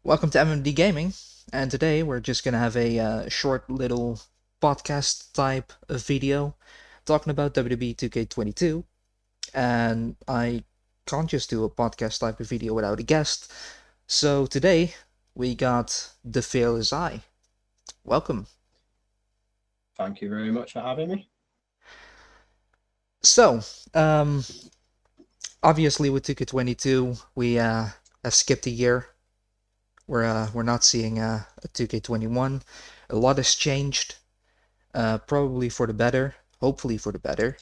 Welcome to MMD Gaming, and today we're just gonna have a short little podcast type of video talking about WWE 2k22, and I can't just do a podcast type of video without a guest, so today we got the FearlessI. Welcome. Thank you very much for having me. So, um, obviously with 2k22 we have skipped a year. We're not seeing a 2k21. A lot has changed. Probably for the better, hopefully for the better.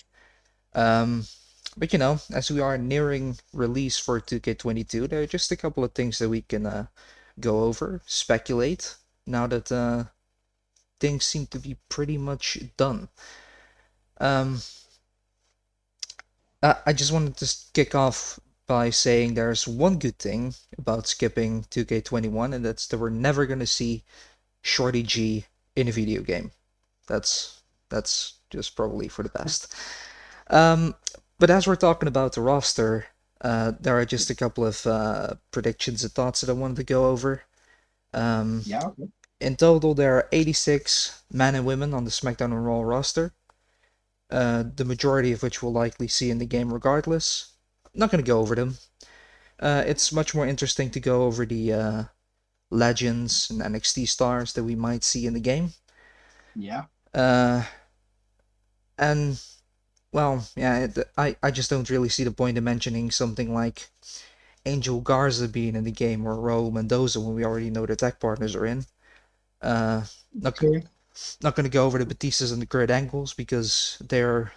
Um, but as we are nearing release for 2K22, there are just a couple of things that we can go over, speculate, now that things seem to be pretty much done. Um, I just wanted to kick off by saying there's one good thing about skipping 2K21, and that's that we're never going to see Shorty G in a video game. That's just probably for the best. Um, but as we're talking about the roster, there are just a couple of predictions and thoughts that I wanted to go over. Um, Yeah, okay. in total, there are 86 men and women on the SmackDown and Raw roster, the majority of which we'll likely see in the game regardless. I'm not going to go over them. It's much more interesting to go over the legends and NXT stars that we might see in the game. Yeah. Uh, and Well, yeah, I just don't really see the point in mentioning something like Angel Garza being in the game or Raul Mendoza when we already know the tech partners are in. Uh, not True. not going to go over the Batistas and the Kurt Angles because they're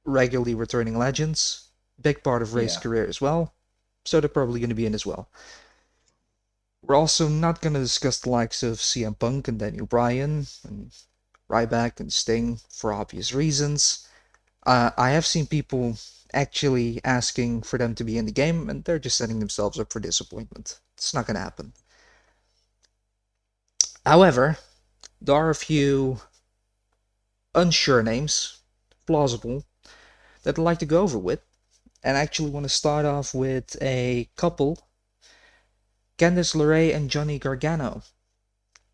regularly returning legends. Big part of Rey's Yeah. career as well, so they're probably going to be in as well. We're also not going to discuss the likes of CM Punk and Daniel Bryan and Ryback and Sting for obvious reasons. I have seen people actually asking for them to be in the game, and they're just setting themselves up for disappointment. It's not going to happen. However, there are a few unsure names, plausible, that I'd like to go over with, and I actually want to start off with a couple, Candice LeRae and Johnny Gargano.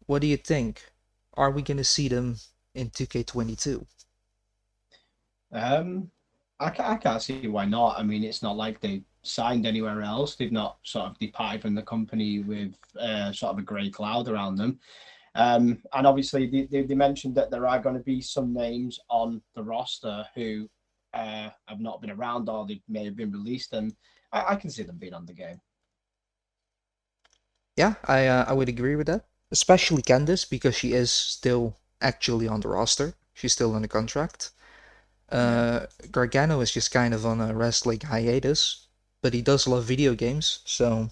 What do you think? Are we going to see them in 2K22? Um, I can't see why not. I mean, it's not like they signed anywhere else. They've not sort of departed from the company with sort of a grey cloud around them. And obviously, they mentioned that there are going to be some names on the roster who have not been around or they may have been released. And I can see them being on the game. Yeah, I would agree with that. Especially Candice, because she is still actually on the roster. She's still on the contract. Yeah. Gargano is just kind of on a wrestling hiatus, but he does love video games, so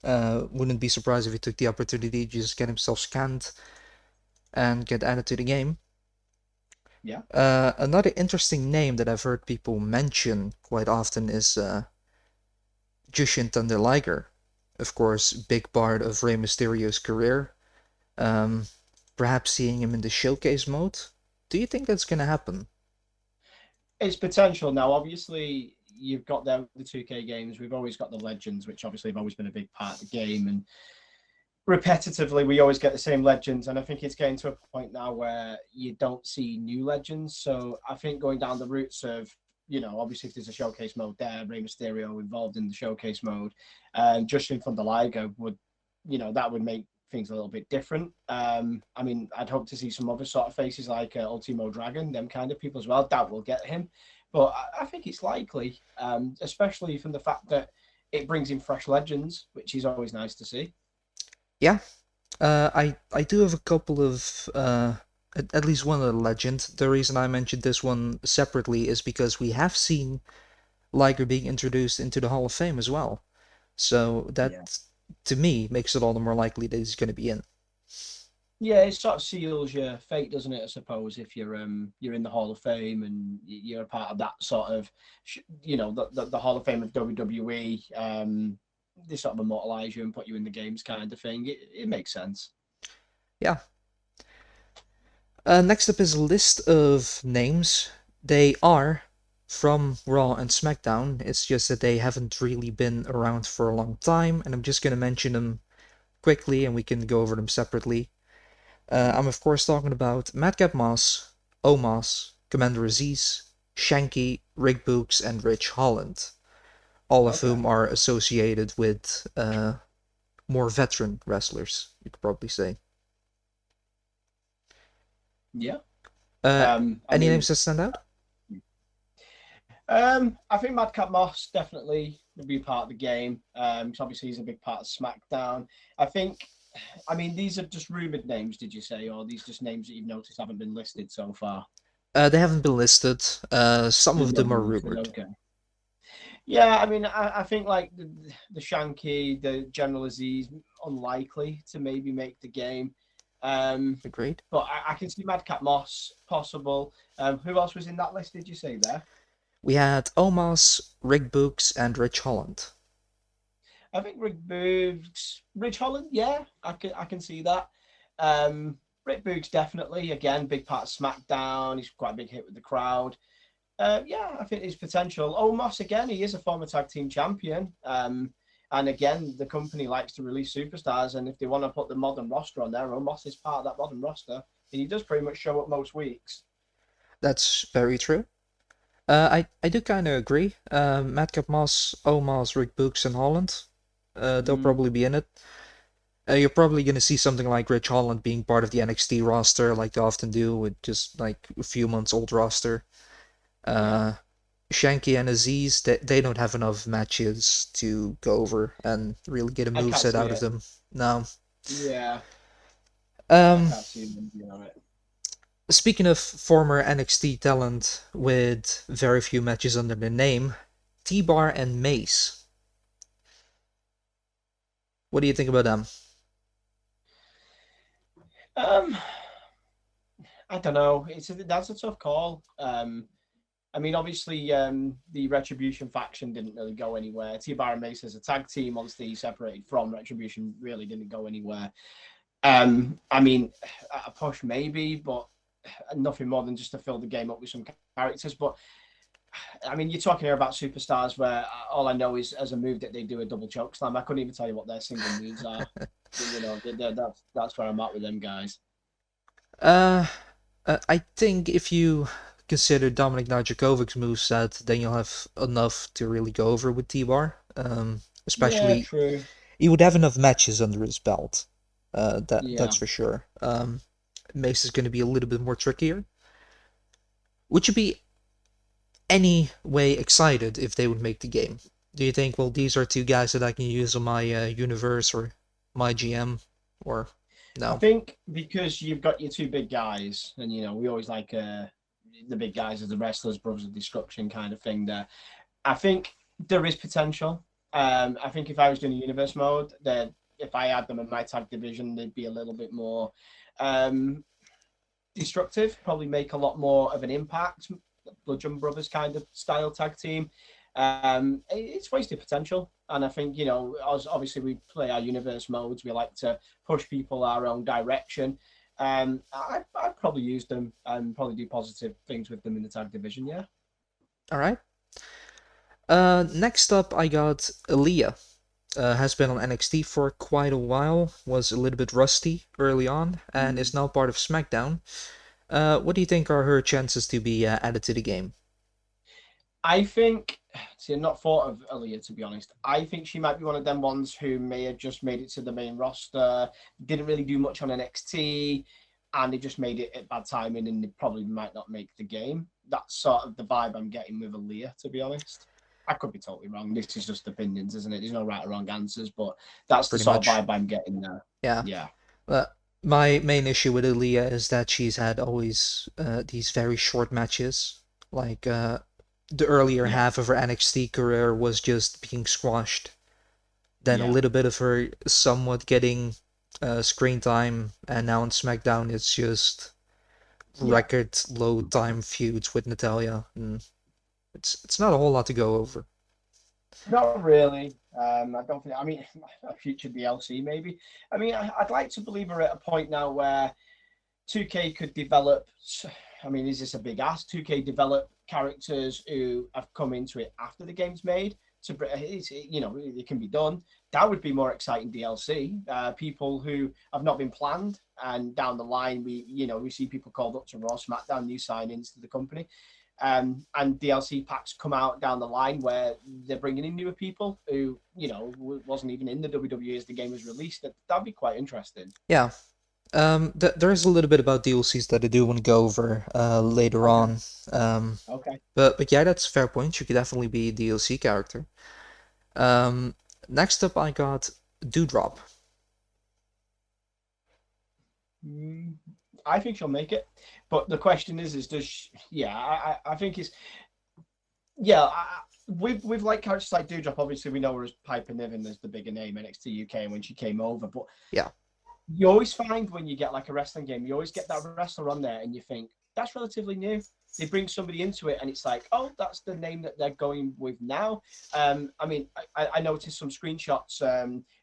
wouldn't be surprised if he took the opportunity to just get himself scanned and get added to the game. Yeah. Another interesting name that I've heard people mention quite often is Jushin Thunder Liger. Of course, big part of Rey Mysterio's career. Um, Perhaps seeing him in the showcase mode. Do you think that's gonna happen? It's potential now. Obviously, you've got the 2K games. We've always got the legends, which obviously have always been a big part of the game. And repetitively, we always get the same legends. And I think it's getting to a point now where you don't see new legends. So I think going down the routes of, obviously if there's a showcase mode there, Rey Mysterio involved in the showcase mode, and Justin from the Liger would, that would make things a little bit different. I mean, I'd hope to see some other sort of faces like Ultimo Dragon, them kind of people as well. That will get him, but I think it's likely, especially from the fact that it brings in fresh legends, which is always nice to see. Yeah, I do have a couple of at least one of the legend. The reason I mentioned this one separately is because we have seen Liger being introduced into the Hall of Fame as well. So Yeah. that to me makes it all the more likely that he's going to be in. Yeah, it sort of seals your fate, doesn't it? I suppose if you're in the Hall of Fame and you're a part of that sort of, the Hall of Fame of WWE. They sort of immortalize you and put you in the games, kind of thing. It makes sense. Yeah. Next up is a list of names. They are from Raw and SmackDown. It's just that they haven't really been around for a long time, and I'm just going to mention them quickly and we can go over them separately. I'm of course talking about Madcap Moss, Omos, Commander Aziz, Shanky, Rick Books, and Rich Holland, all of whom are associated with more veteran wrestlers, you could probably say. Yeah. Any names that stand out? I think Madcap Moss definitely will be part of the game. So obviously he's a big part of SmackDown. I mean, these are just rumored names, did you say, or these just names that you've noticed haven't been listed so far? They haven't been listed. Some of them are rumored. Okay. Yeah, I mean, I think like the Shanky, the General Aziz, unlikely to maybe make the game. Agreed. But I can see Madcap Moss possible. Who else was in that list? Did you say there? We had Omos, Rick Books, and Rich Holland. I think Rich Holland, yeah, I can see that. Rick Boogs definitely, again, big part of SmackDown. He's quite a big hit with the crowd. Yeah, I think there's potential. Omos, again, he is a former tag team champion. And again, the company likes to release superstars. And if they want to put the modern roster on there, Omos is part of that modern roster. And he does pretty much show up most weeks. That's very true. I do kind of agree. Madcap Moss, Omos, Rick Books, and Holland. They'll probably be in it. You're probably going to see something like Rich Holland being part of the NXT roster, like they often do, with just like a few months old roster. Shanky and Aziz, they don't have enough matches to go over and really get a moveset out of them. No. Yeah. I can't see them doing it. Speaking of former NXT talent with very few matches under their name, T-Bar and Mace. What do you think about them? I don't know. That's a tough call. I mean, obviously, the Retribution faction didn't really go anywhere. T-Bar and Mace as a tag team, once they separated from Retribution, really didn't go anywhere. I mean, a push maybe, but nothing more than just to fill the game up with some characters. But I mean, you're talking here about superstars where all I know is as a move that they do a double choke slam. I couldn't even tell you what their single moves are. You know, that's where I'm at with them guys. I think if you consider Dominik Dijakovic's moveset, then you'll have enough to really go over with T-Bar. Especially, true. He would have enough matches under his belt. That's for sure. Mace is going to be a little bit more trickier. Would you be any way excited if they would make the game? Do you think, well, these are two guys that I can use on my universe or my GM, or no? I think because you've got your two big guys, and you know we always like the big guys as the wrestlers, brothers of destruction kind of thing. There, I think there is potential. I think if I was doing a universe mode, that if I had them in my tag division, they'd be a little bit more destructive, probably make a lot more of an impact. Bludgeon Brothers kind of style tag team. It's wasted potential, and I think, you know, as obviously we play our universe modes, we like to push people our own direction. I'd probably use them and probably do positive things with them in the tag division. Yeah. All right. Next up, I got Aaliyah. Has been on NXT for quite a while, was a little bit rusty early on, and is now part of SmackDown. What do you think are her chances to be added to the game? I think, see, I've not thought of Aaliyah, to be honest. I think she might be one of them ones who may have just made it to the main roster, didn't really do much on NXT, and they just made it at bad timing, and they probably might not make the game. That's sort of the vibe I'm getting with Aaliyah, to be honest. I could be totally wrong. This is just opinions, isn't it? There's no right or wrong answers, but that's the sort of vibe I'm getting there. Yeah. My main issue with Aaliyah is that she's had always these very short matches. Like the earlier half of her NXT career was just being squashed. Then a little bit of her somewhat getting screen time, and now on SmackDown it's just record low time feuds with Natalya. And it's not a whole lot to go over. Not really. I don't think. I mean, a future DLC maybe. I mean, I'd like to believe we're at a point now where 2K could develop. I mean, is this a big ask? 2K develop characters who have come into it after the game's made. It can be done. That would be more exciting DLC. People who have not been planned, and down the line we see people called up to Raw, SmackDown, new signings to the company, and DLC packs come out down the line where they're bringing in newer people who wasn't even in the WWE as the game was released. That'd be quite interesting. Yeah. There is a little bit about DLCs that I do want to go over later Okay. on. Okay. But yeah, that's a fair point. You could definitely be a DLC character. Next up, I got Dewdrop. I think she'll make it, but the question is does she, yeah, I think it's yeah. With like characters like Dewdrop, obviously we know her as Piper Niven as the bigger name NXT UK and when she came over, but Yeah. you always find when you get like a wrestling game, you always get that wrestler on there and you think that's relatively new. They bring somebody into it and it's like, oh, that's the name that they're going with now. I mean, I noticed some screenshots.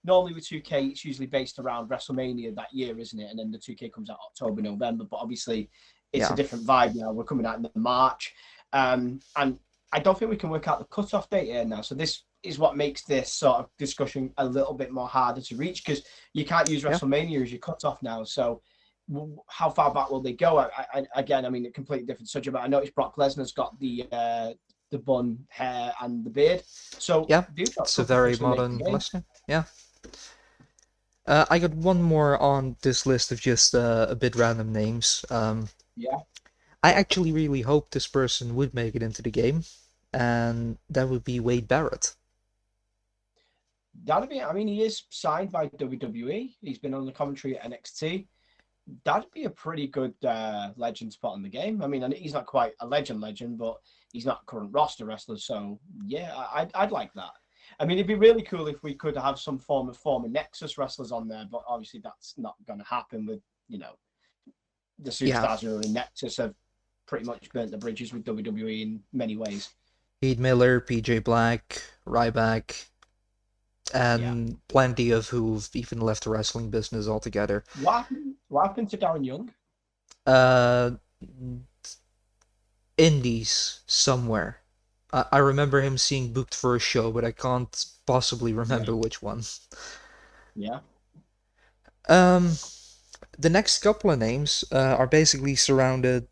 Normally with 2K, it's usually based around WrestleMania that year, isn't it? And then the 2K comes out October, November. But obviously, it's Yeah. a different vibe now. We're coming out in March. And I don't think we can work out the cutoff date here now. So this is what makes this sort of discussion a little bit more harder to reach because you can't use WrestleMania as your cutoff now. So how far back will they go? Again, I mean, a completely different subject, but I noticed Brock Lesnar's got the bun hair and the beard. So Yeah, Dewdrop it's a could very potentially make the modern game. listener. Yeah. I got one more on this list of just a bit random names. Yeah, I actually really hope this person would make it into the game, and that would be Wade Barrett. that'd be. I mean, he is signed by WWE. He's been on the commentary at NXT. That'd be a pretty good legend spot in the game. I mean, he's not quite a legend, but he's not a current roster wrestler. So yeah, I'd like that. I mean, it'd be really cool if we could have some form of former Nexus wrestlers on there, but obviously that's not going to happen with the Yeah, superstars who are in Nexus have pretty much burnt the bridges with WWE in many ways. Heath Miller, PJ Black, Ryback, Yeah. and plenty of who've even left the wrestling business altogether. What happened to Darren Young? Uh, Indies somewhere. I remember him seeing booked for a show, but I can't possibly remember which one. Yeah. The next couple of names are basically surrounded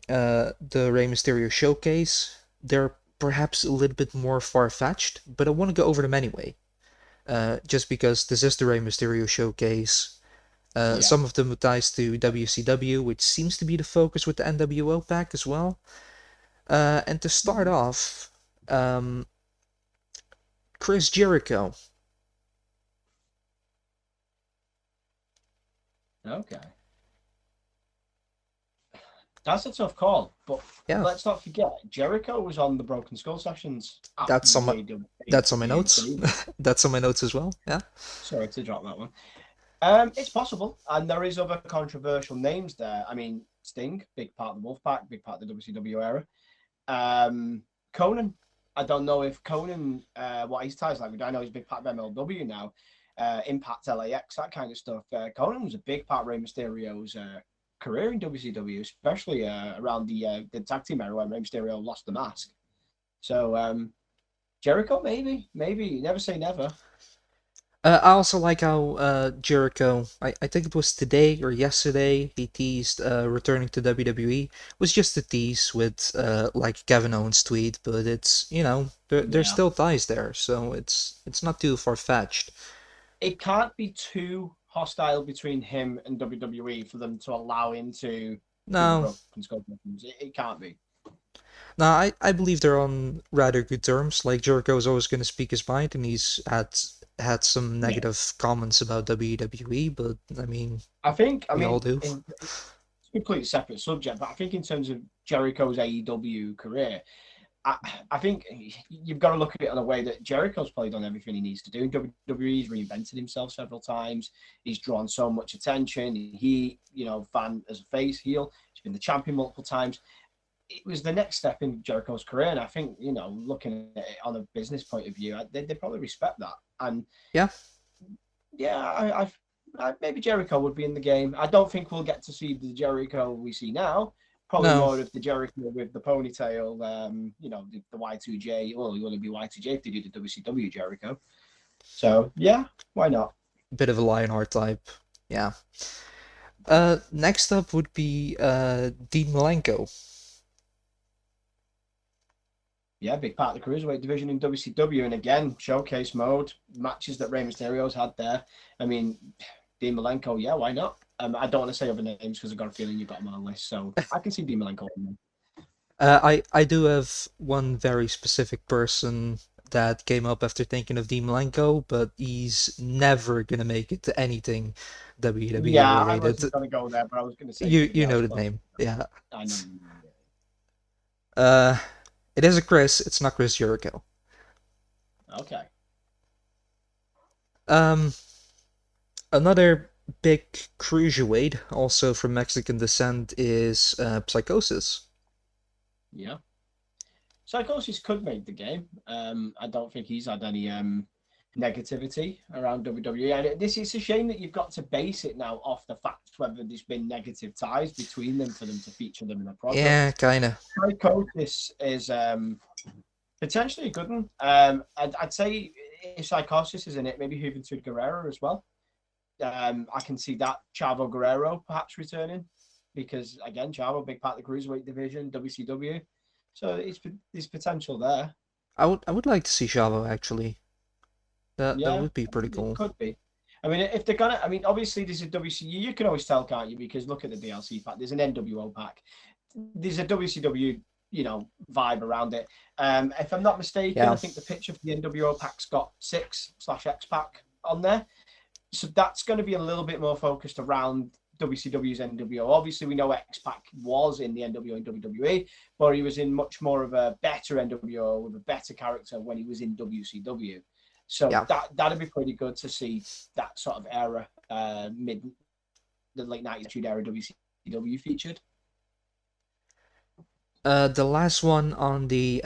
the Rey Mysterio Showcase. They're perhaps a little bit more far-fetched, but I want to go over them anyway. Just because this is the Rey Mysterio Showcase. Some of them with ties to WCW, which seems to be the focus with the NWO pack as well. And to start off, Chris Jericho. Okay. That's a tough call, but Yeah, let's not forget Jericho was on the Broken Skull sessions. that's on my that's on my notes. That's on my notes as well. Yeah. Sorry to drop that one. It's possible, and there is other controversial names there. I mean, Sting, big part of the Wolfpack, big part of the WCW era. Conan, I don't know if Conan, what his ties like. I know he's a big part of MLW now. Impact LAX, that kind of stuff. Conan was a big part of Rey Mysterio's career in WCW, especially around the tag team era when Rey Mysterio lost the mask. So Jericho, maybe, never say never. I also like how Jericho, I think it was today or yesterday, he teased returning to WWE. It was just a tease with like Kevin Owens' tweet, but it's there's still ties there, so it's not too far-fetched. It can't be too hostile between him and WWE for them to allow him to No, It can't be. no, I believe they're on rather good terms. Like Jericho is always going to speak his mind, and he's had some negative comments about WWE, but I mean, we all do. It's a completely separate subject, but I think in terms of Jericho's AEW career, I think you've got to look at it in a way that Jericho's probably done everything he needs to do in WWE. He's reinvented himself several times. He's drawn so much attention. He, fan as a face, heel. He's been the champion multiple times. It was the next step in Jericho's career, and I think looking at it on a business point of view, they probably respect that. And Yeah, I maybe Jericho would be in the game. I don't think we'll get to see the Jericho we see now. Probably No. more of the Jericho with the ponytail, the Y2J. Well, you want to be Y2J if they do the WCW Jericho. So, yeah, why not? Bit of a Lionheart type. Yeah. Next up would be Dean Malenko. Yeah, big part of the cruiserweight division in WCW, and again, showcase mode matches that Rey Mysterio's had there. I mean, Dean Malenko, yeah, why not? I don't want to say other names because I've got a feeling you've got them on a list, so I can see Dean Malenko. I do have one very specific person that came up after thinking of Dean Malenko, but he's never gonna make it to anything WWE Yeah, I related. wasn't going to go there, but I was going to say You somebody you know else. the But name, yeah. I know. Uh, it is a Chris. It's not Chris Jericho. Okay. Another big cruiserweight, also from Mexican descent, is Psychosis. Yeah. Psychosis could make the game. I don't think he's had any negativity around WWE. And this is a shame that you've got to base it now off the fact whether there's been negative ties between them for them to feature them in a product. Yeah, kinda. Psychosis is potentially a good one. I'd say if Psychosis is in it, maybe Juventud Guerrero as well. I can see that Chavo Guerrero perhaps returning because again, Chavo, big part of the cruiserweight division, WCW. So there's potential there. I would like to see Chavo actually. That would be pretty cool. It could be. I mean, if they're gonna, I mean, obviously there's a WCW. You can always tell, can't you? Because look at the DLC pack. There's an NWO pack. There's a WCW, vibe around it. If I'm not mistaken, I think the picture for the NWO pack's got 6/X pack on there. So that's going to be a little bit more focused around WCW's NWO. Obviously, we know X-Pac was in the NWO in WWE, but he was in much more of a better NWO with a better character when he was in WCW. So that'd be pretty good to see that sort of era, the late 90s era WCW featured. The last one on the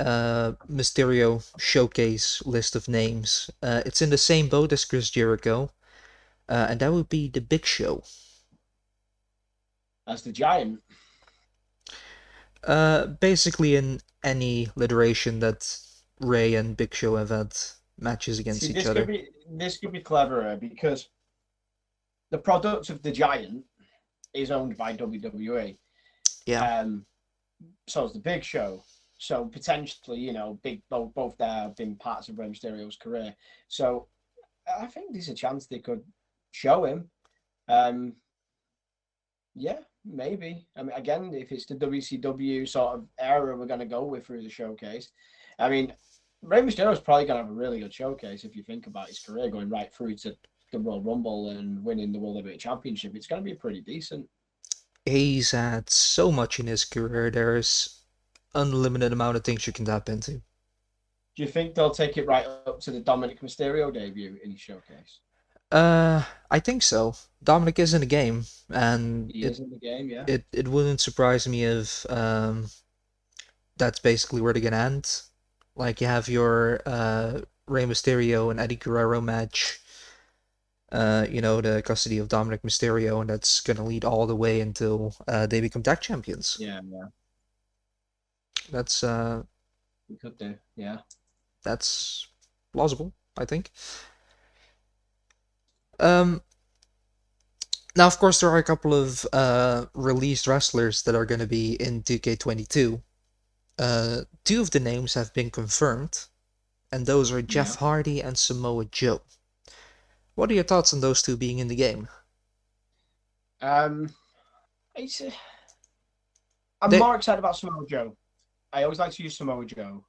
Mysterio Showcase list of names, it's in the same boat as Chris Jericho, and that would be the Big Show. As the Giant? Basically in any iteration that Rey and Big Show have had matches against each other. This could be cleverer because the product of the Giant is owned by WWE. Yeah. So is the Big Show. So potentially, both there have been parts of Rey Mysterio's career. So I think there's a chance they could show him. Yeah, maybe. I mean, again, if it's the WCW sort of era we're going to go with through the showcase. I mean, Rey Mysterio's probably going to have a really good showcase if you think about his career going right through to the Royal Rumble and winning the World Heavyweight Championship. It's going to be pretty decent. He's had so much in his career. There's unlimited amount of things you can tap into. Do you think they'll take it right up to the Dominic Mysterio debut in his showcase? I think so. Dominic is in the game, and he is in the game, yeah. It wouldn't surprise me if that's basically where they're gonna end. Like you have your Rey Mysterio and Eddie Guerrero match. The custody of Dominic Mysterio, and that's gonna lead all the way until they become tag champions. Yeah. That's we could do, yeah. That's plausible, I think. Now, of course, there are a couple of released wrestlers that are going to be in 2k22. Two of the names have been confirmed, and those are Jeff Hardy and Samoa Joe. What are your thoughts on those two being in the game? I'm more excited about Samoa Joe. I always like to use Samoa Joe,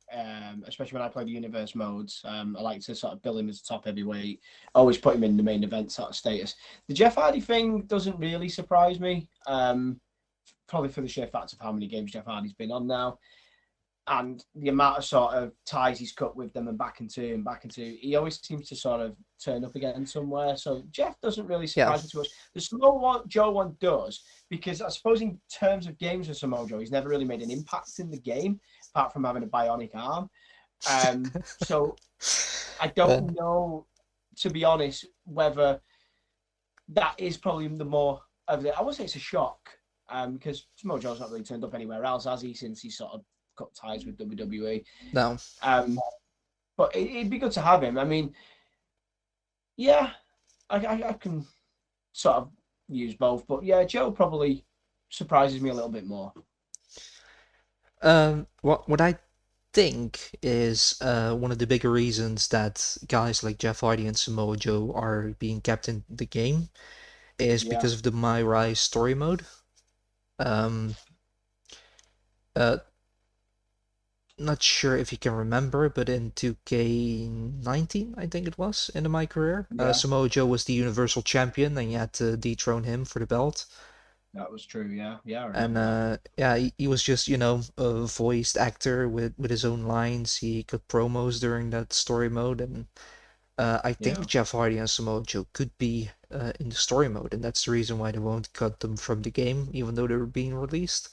especially when I play the universe modes. I like to sort of bill him as a top heavyweight, always put him in the main event sort of status. The Jeff Hardy thing doesn't really surprise me, probably for the sheer fact of how many games Jeff Hardy's been on now. And the amount of sort of ties he's cut with them and back into, he always seems to sort of turn up again somewhere. So Jeff doesn't really surprise me too much. The Samoa Joe one does, because I suppose in terms of games with Samoa Joe, he's never really made an impact in the game, apart from having a bionic arm. So I don't know, to be honest, whether that is probably the more of the, I would say it's a shock. because Samoa Joe's not really turned up anywhere else, has he, since he sort of cut ties with WWE. No. But it'd be good to have him. I mean, yeah, I can sort of use both, but yeah, Joe probably surprises me a little bit more. What I think is one of the bigger reasons that guys like Jeff Hardy and Samoa Joe are being kept in the game is Yeah, because of the My Rise story mode. Um, uh, Not sure if you can remember, but in 2k19, I think it was, in my career, yeah, Samoa Joe was the Universal Champion, and you had to dethrone him for the belt. that was true. Yeah, yeah, I And remember that. yeah, he was just, a voiced actor with his own lines. He cut promos during that story mode, and I Yeah, think Jeff Hardy and Samoa Joe could be in the story mode, and that's the reason why they won't cut them from the game, even though they're being released.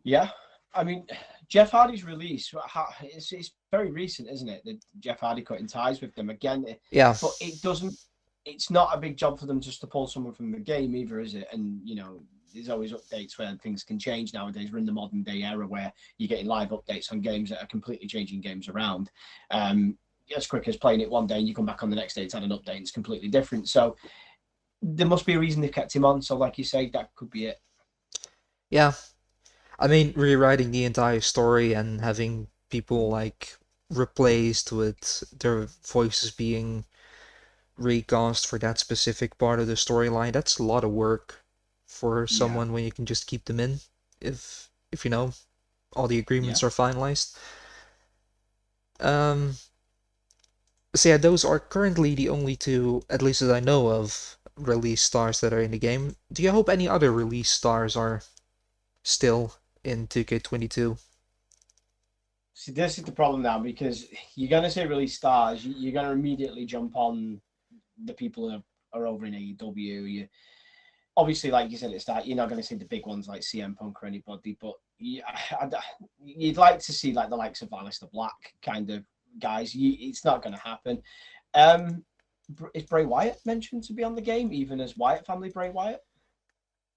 yeah. I mean, Jeff Hardy's release, it's very recent, isn't it? That Jeff Hardy cutting ties with them again. Yeah, But it doesn't, it's not a big job for them just to pull someone from the game either, is it? And, there's always updates where things can change nowadays. We're in the modern day era where you're getting live updates on games that are completely changing games around. As quick as playing it one day and you come back on the next day, it's had an update and it's completely different. So there must be a reason they've kept him on. So, like you say, that could be it. yeah. I mean, rewriting the entire story and having people like replaced with their voices being recast for that specific part of the storyline, that's a lot of work for Yeah, someone when you can just keep them in if all the yeah. agreements are finalized. Um so yeah, those are currently the only two, at least that I know of, release stars that are in the game. Do you hope any other release stars are still in 2K22? See, this is the problem now because you're going to say release stars, you're going to immediately jump on the people that are over in AEW. Obviously, like you said at the start, you're not going to see the big ones like CM Punk or anybody, but you'd like to see like the likes of Aleister Black kind of guys. It's not going to happen. Um, is Bray Wyatt mentioned to be on the game, even as Wyatt family Bray Wyatt?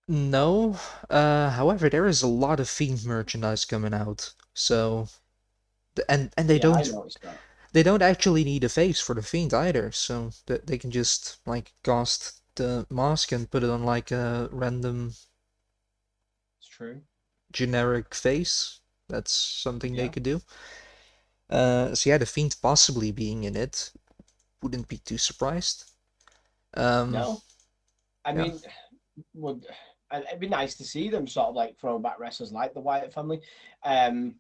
No. However, there is a lot of Fiend merchandise coming out. So, and they Yeah, I don't noticed that. they don't actually need a face for the Fiend either. So that they can just like cast the mask and put it on like a random It's true. generic face. That's something they Yeah. could do. So yeah, the Fiend possibly being in it wouldn't be too surprised. Um, No, I yeah, mean, would it'd be nice to see them sort of like throwback wrestlers like the Wyatt family. Um,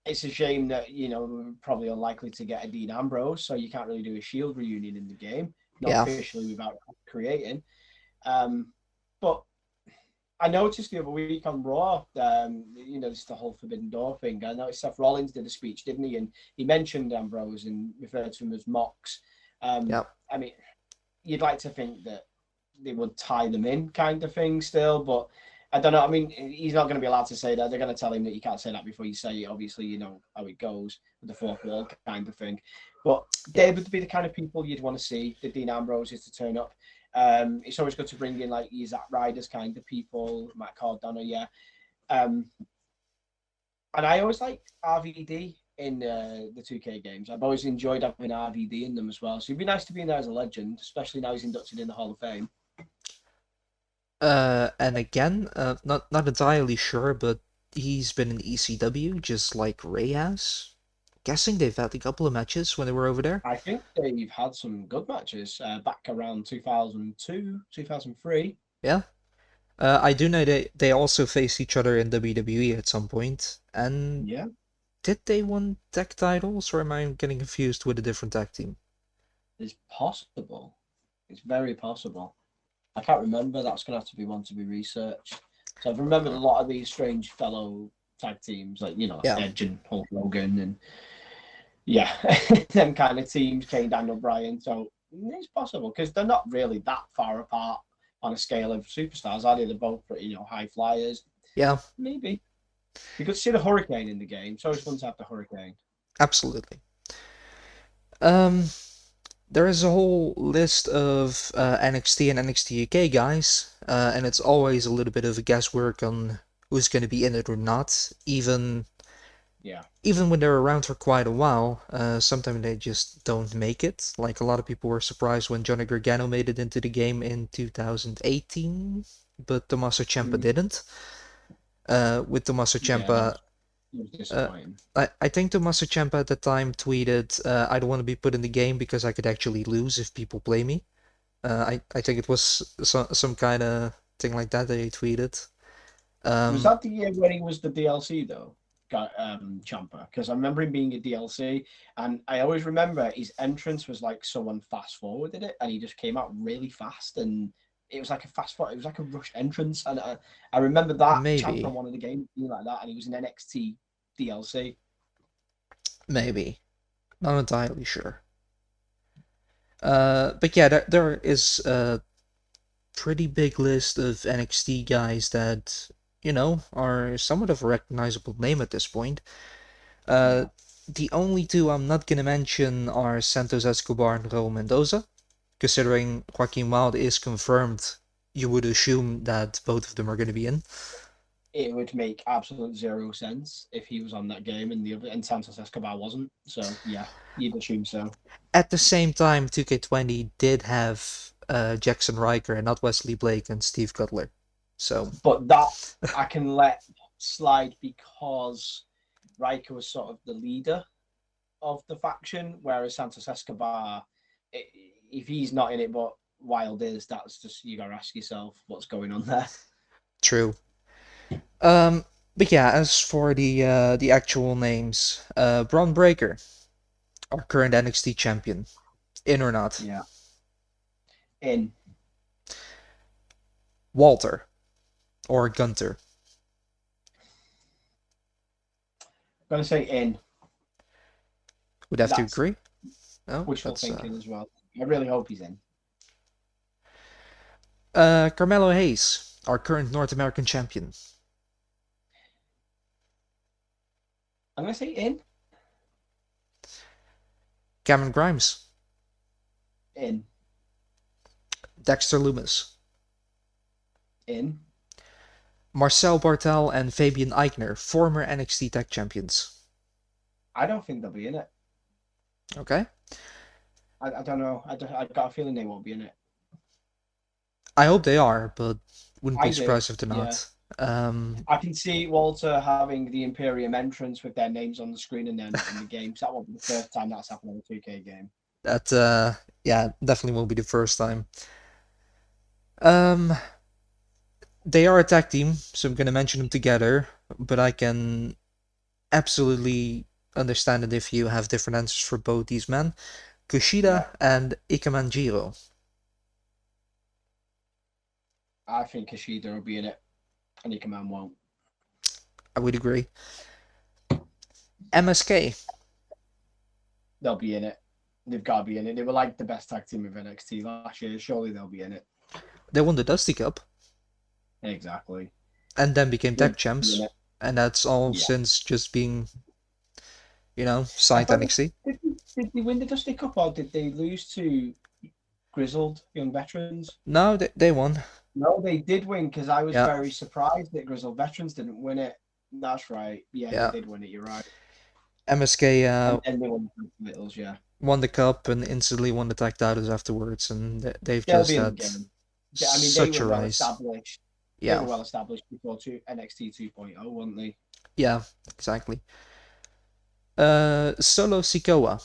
it's a shame that we're probably unlikely to get a Dean Ambrose, so you can't really do a Shield reunion in the game, not yeah, officially without creating. Um, but I noticed the other week on Raw, it's the whole Forbidden Door thing. I noticed Seth Rollins did a speech, didn't he? And he mentioned Ambrose and referred to him as Mox. yeah, I mean, you'd like to think that they would tie them in, kind of thing, still, but I don't know. I mean, he's not going to be allowed to say that. They're going to tell him that you can't say that before you say it. Obviously, you know how it goes with the fourth wall kind of thing. But yeah, they would be the kind of people you'd want to see the Dean Ambroses to turn up. It's always good to bring in like your Zack Riders kind of people, Matt Cardona, yeah. Um, and I always like RVD in the 2K games. I've always enjoyed having RVD in them as well. So it'd be nice to be in there as a legend, especially now he's inducted in the Hall of Fame. And again, not entirely sure, but he's been in ECW just like Ray has. Guessing they've had a couple of matches when they were over there. I think they've had some good matches back around 2002, 2003. Yeah. I do know they also faced each other in WWE at some point. And Yeah, did they win tag titles, or am I getting confused with a different tag team? it's possible. It's very possible. I can't remember. That's going to have to be one to be researched. So I've remembered a lot of these strange fellow tag teams, like, Yeah, Edge and Hulk Hogan and, yeah, them kind of teams, Kane, Daniel Bryan. So it's possible because they're not really that far apart on a scale of superstars, are they? They're both pretty, high flyers. yeah, Maybe. You could see the Hurricane in the game. It's always fun to have the Hurricane. absolutely. Um, There is a whole list of NXT and NXT UK guys, and it's always a little bit of a guesswork on who's going to be in it or not. Yeah. Even when they're around for quite a while, sometimes they just don't make it. Like a lot of people were surprised when Johnny Gargano made it into the game in 2018, but Tommaso Ciampa Mm. didn't. With Tommaso Yeah, Ciampa, it was disappointing. I think Tommaso Ciampa at the time tweeted, "I don't want to be put in the game because I could actually lose if people play me." I think it was some kind of thing like that he tweeted. Was that the year when he was the DLC though? Ciampa, because I remember him being a DLC, and I always remember his entrance was like someone fast forwarded it, and he just came out really fast, and it was like a fast forward, it was like a rush entrance, and I remember that Maybe, Ciampa wanted the game being like that, and he was an NXT DLC. maybe, not entirely sure. But yeah, there is a pretty big list of NXT guys that, are somewhat of a recognizable name at this point. Yeah. The only two I'm not gonna mention are Santos Escobar and Raul Mendoza. Considering Joaquin Wilde is confirmed, you would assume that both of them are gonna be in. It would make absolute zero sense if he was on that game and the other and Santos Escobar wasn't. So yeah, you'd assume so. At the same time, 2K20 did have Jackson Riker and not Wesley Blake and Steve Cutler. So, But that I can let slide because Riker was sort of the leader of the faction, whereas Santos Escobar, if he's not in it, but Wild is, that's just you gotta ask yourself what's going on there. true. But yeah, as for the actual names, Braun Breaker, our current NXT champion, in or not? Yeah. In. Walter or Gunter? I'm gonna say in. Would have to That's agree. No, wishful that's thinking as well. I really hope he's in. Carmelo Hayes, our current North American champion. I'm gonna say in. Cameron Grimes, In. Dexter Lumis, In. Marcel Bartel and Fabian Eichner, former NXT Tag Champions. I don't think they'll be in it. Okay. I don't know. I got a feeling they won't be in it. I hope they are, but wouldn't be I do, surprised if they're yeah. not. I can see Walter having the Imperium entrance with their names on the screen and then in the games. That won't be the first time that's happened in a 2K game. That yeah, definitely won't be the first time. They are a tag team, so I'm gonna mention them together, but I can absolutely understand it if you have different answers for both these men. Kushida and Ikemanjiro. I think Kushida will be in it, and Ikeman won't. I would agree. MSK. They'll be in it. They've got to be in it. They were like the best tag team of NXT last year. Surely they'll be in it. They won the Dusty Cup. Exactly. And then became tag champs. Yeah. And that's all since just being, signed to NXT. Did they win the Dusty Cup or did they lose to grizzled young veterans? No, they won. No, they did win because I was very surprised that grizzled veterans didn't win it. That's right. Yeah, they did win it. You're right. MSK and they won the titles, won the cup and instantly won the tag titles afterwards, and they've They'll just had such they were a well rise. established. Yeah, they were well established before NXT 2.0, weren't they? Yeah, exactly. Solo Sikoa,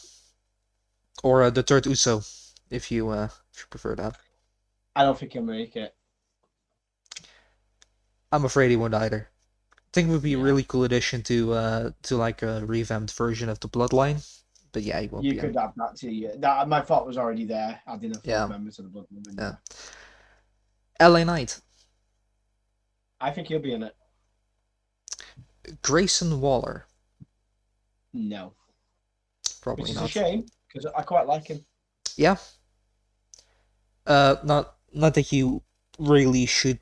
or the third Uso, if you prefer that. I don't think he'll make it. I'm afraid he won't either. I think it would be a really cool addition to like a revamped version of the Bloodline. But yeah, he won't be. You could have that too. That my thought was already there. Adding a full member to the Bloodline. Yeah. LA Knight. I think he'll be in it. Grayson Waller. No. Probably Which not. is a shame because I quite like him. Yeah. Not that you really should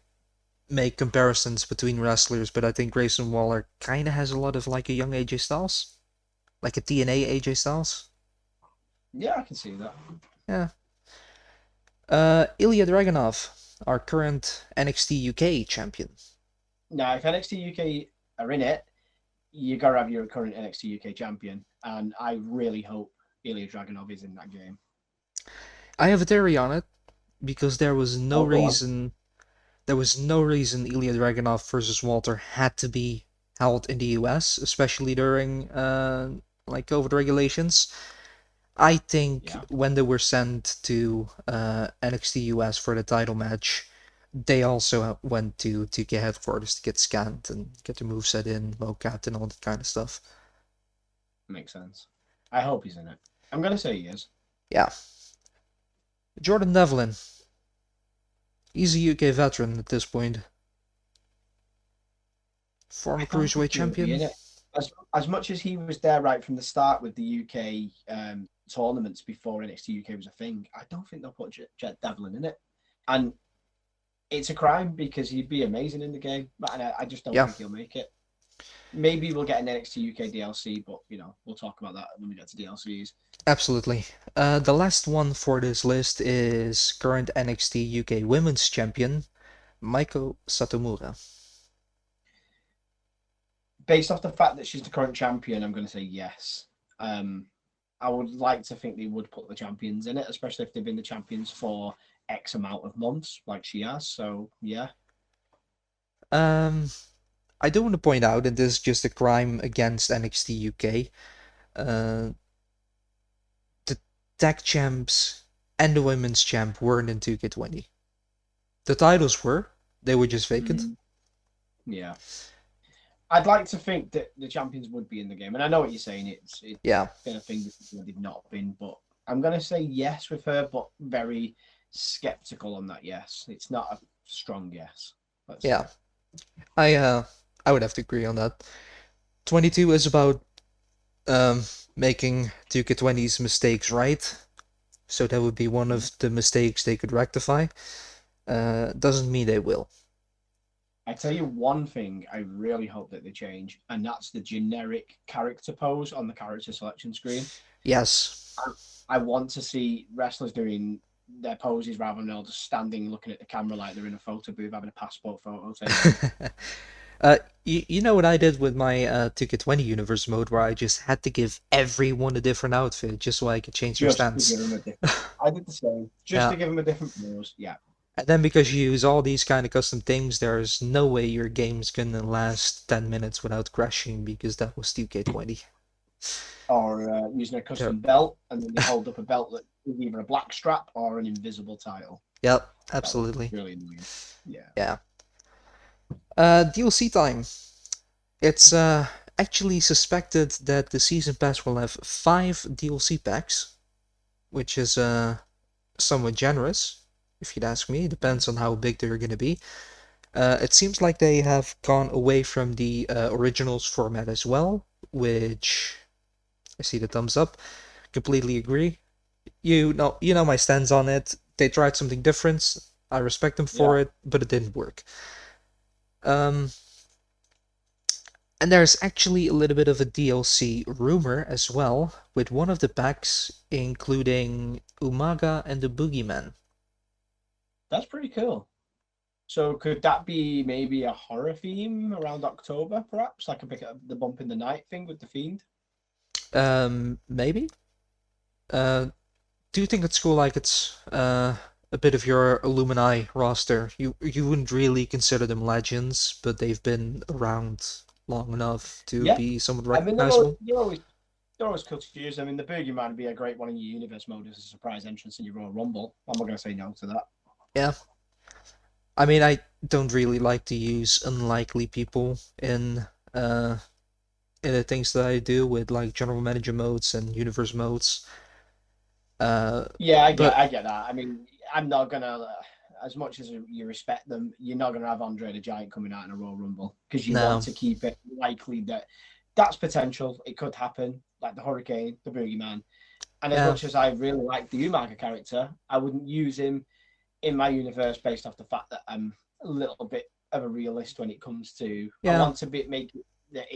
make comparisons between wrestlers, but I think Grayson Waller kind of has a lot of like a young AJ Styles, like a TNA AJ Styles. Yeah, I can see that. Yeah. Ilya Dragunov, our current NXT UK champion. Now, if NXT UK are in it, you got to have your current NXT UK champion. And I really hope Ilya Dragunov is in that game. I have a theory on it because Oh, go on. there was no reason Ilya Dragunov versus Walter had to be held in the US, especially during like COVID regulations. I think Yeah, when they were sent to NXT US for the title match, they also went to TK headquarters to get scanned and get the moveset in, mocap, and all that kind of stuff. makes sense. I hope he's in it. I'm going to say he is. Yeah. Jordan Devlin. He's a UK veteran at this point. I Former don't Cruiserweight think he'll be champion. in it. As much as he was there right from the start with the UK tournaments before NXT UK was a thing, I don't think they'll put Jet Devlin in it. And it's a crime because he'd be amazing in the game, and I just don't Yeah, think he'll make it. Maybe we'll get an NXT UK DLC, but we'll talk about that when we get to DLCs. absolutely. The last one for this list is current NXT UK Women's Champion, Maiko Satomura. Based off the fact that she's the current champion, I'm going to say yes. I would like to think they would put the champions in it, especially if they've been the champions for X amount of months, like she has. So yeah. Um, I do want to point out, and this is just a crime against NXT UK, the tag champs and the women's champ weren't in 2K20. The titles were, they were just vacant. Yeah. I'd like to think that the champions would be in the game, and I know what you're saying. It's Yeah, been a thing that they've not been, but I'm going to say yes with her, but very skeptical on that yes. It's not a strong yes. Let's yeah. say. I would have to agree on that. 22 is about um making 2K20's mistakes right. So that would be one of the mistakes they could rectify. Doesn't mean they will. I tell you one thing I really hope that they change, and that's the generic character pose on the character selection screen. Yes. I want to see wrestlers doing their poses rather than all just standing looking at the camera like they're in a photo booth having a passport photo taken. You know what I did with my 2K20 universe mode, where I just had to give everyone a different outfit just so I could change their Just to give stance. them a different. I did the same. Just Yeah. to give them a different pose. Yeah. And then because you use all these kind of custom things, there's no way your game's gonna last 10 minutes without crashing because that was 2K20. Or using a Yep. custom belt, and then they hold up a belt that is either a black strap or an invisible title. Yep, That was absolutely. really annoying. Yeah. Yeah. DLC time. It's actually suspected that the season pass will have 5 DLC packs, which is somewhat generous, if you'd ask me. It depends on how big they're gonna be. It seems like they have gone away from the originals format as well, which I see the thumbs up. Completely agree. You know my stance on it. They tried something different. I respect them Yeah. for it, but it didn't work. Um, and there's actually a little bit of a DLC rumor as well, with one of the packs including Umaga and the Boogeyman. That's pretty cool. So could that be maybe a horror theme around October, perhaps? Like a bit of the bump in the night thing with the Fiend? Maybe. Do you think it's cool? Like it's a bit of your Illumini roster. You wouldn't really consider them legends, but they've been around long enough to Yeah. be somewhat I mean, recognizable. they're always cool to use. I mean, the Boogie Man would be a great one in your universe mode as a surprise entrance in your Royal Rumble. I'm not going to say no to that. Yeah. I mean, I don't really like to use unlikely people uh in the things that I do with like general manager modes and universe modes. Yeah, But I get that. I mean, I'm not gonna, as much as you respect them, you're not gonna have Andre the Giant coming out in a Royal Rumble because you want no. to keep it likely that that's potential. It could happen, like the Hurricane, the Boogeyman. And as Yeah. much as I really like the Umaga character, I wouldn't use him in my universe based off the fact that I'm a little bit of a realist when it comes to. I Yeah. want to make it that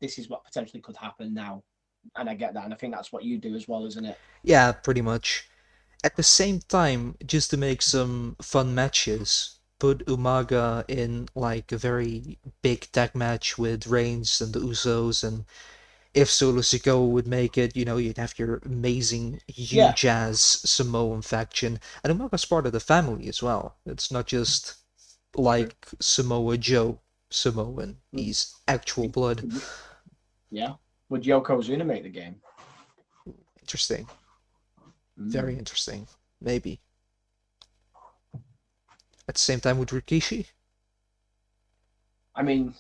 this is what potentially could happen now, and I get that, and I think that's what you do as well, isn't it? Yeah, pretty much. at the same time, just to make some fun matches, put Umaga in like a very big tag match with Reigns and the Usos, and if Solo Sikoa would make it, you'd have your amazing, Yeah, huge ass Samoan faction, and Umaga's part of the family as well. It's not just true. like Samoa Joe Samoan. Would, He's actual blood. would, yeah. Would Yokozuna make the game? Interesting. Very Mm. interesting. Maybe. At the same time with Rikishi. I mean,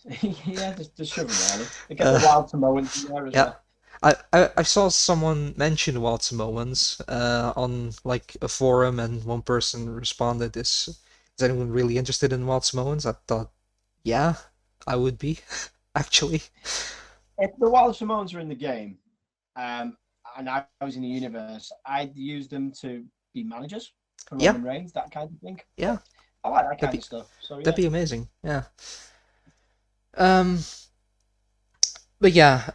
yeah, the sugar really. They get the Uh, wild Samoans in there as yeah. well. I saw someone mention Wild Samoans on like a forum, and one person responded, "Is anyone really interested in Wild Samoans?" I thought, yeah, I would be actually. If the wild Samoans are in the game, um, and I was in the universe, I'd use them to be managers for Yeah, Roman Reigns, that kind of thing. yeah, I like that that'd kind be of stuff. So that'd yeah. be amazing. Yeah. Um, but yeah,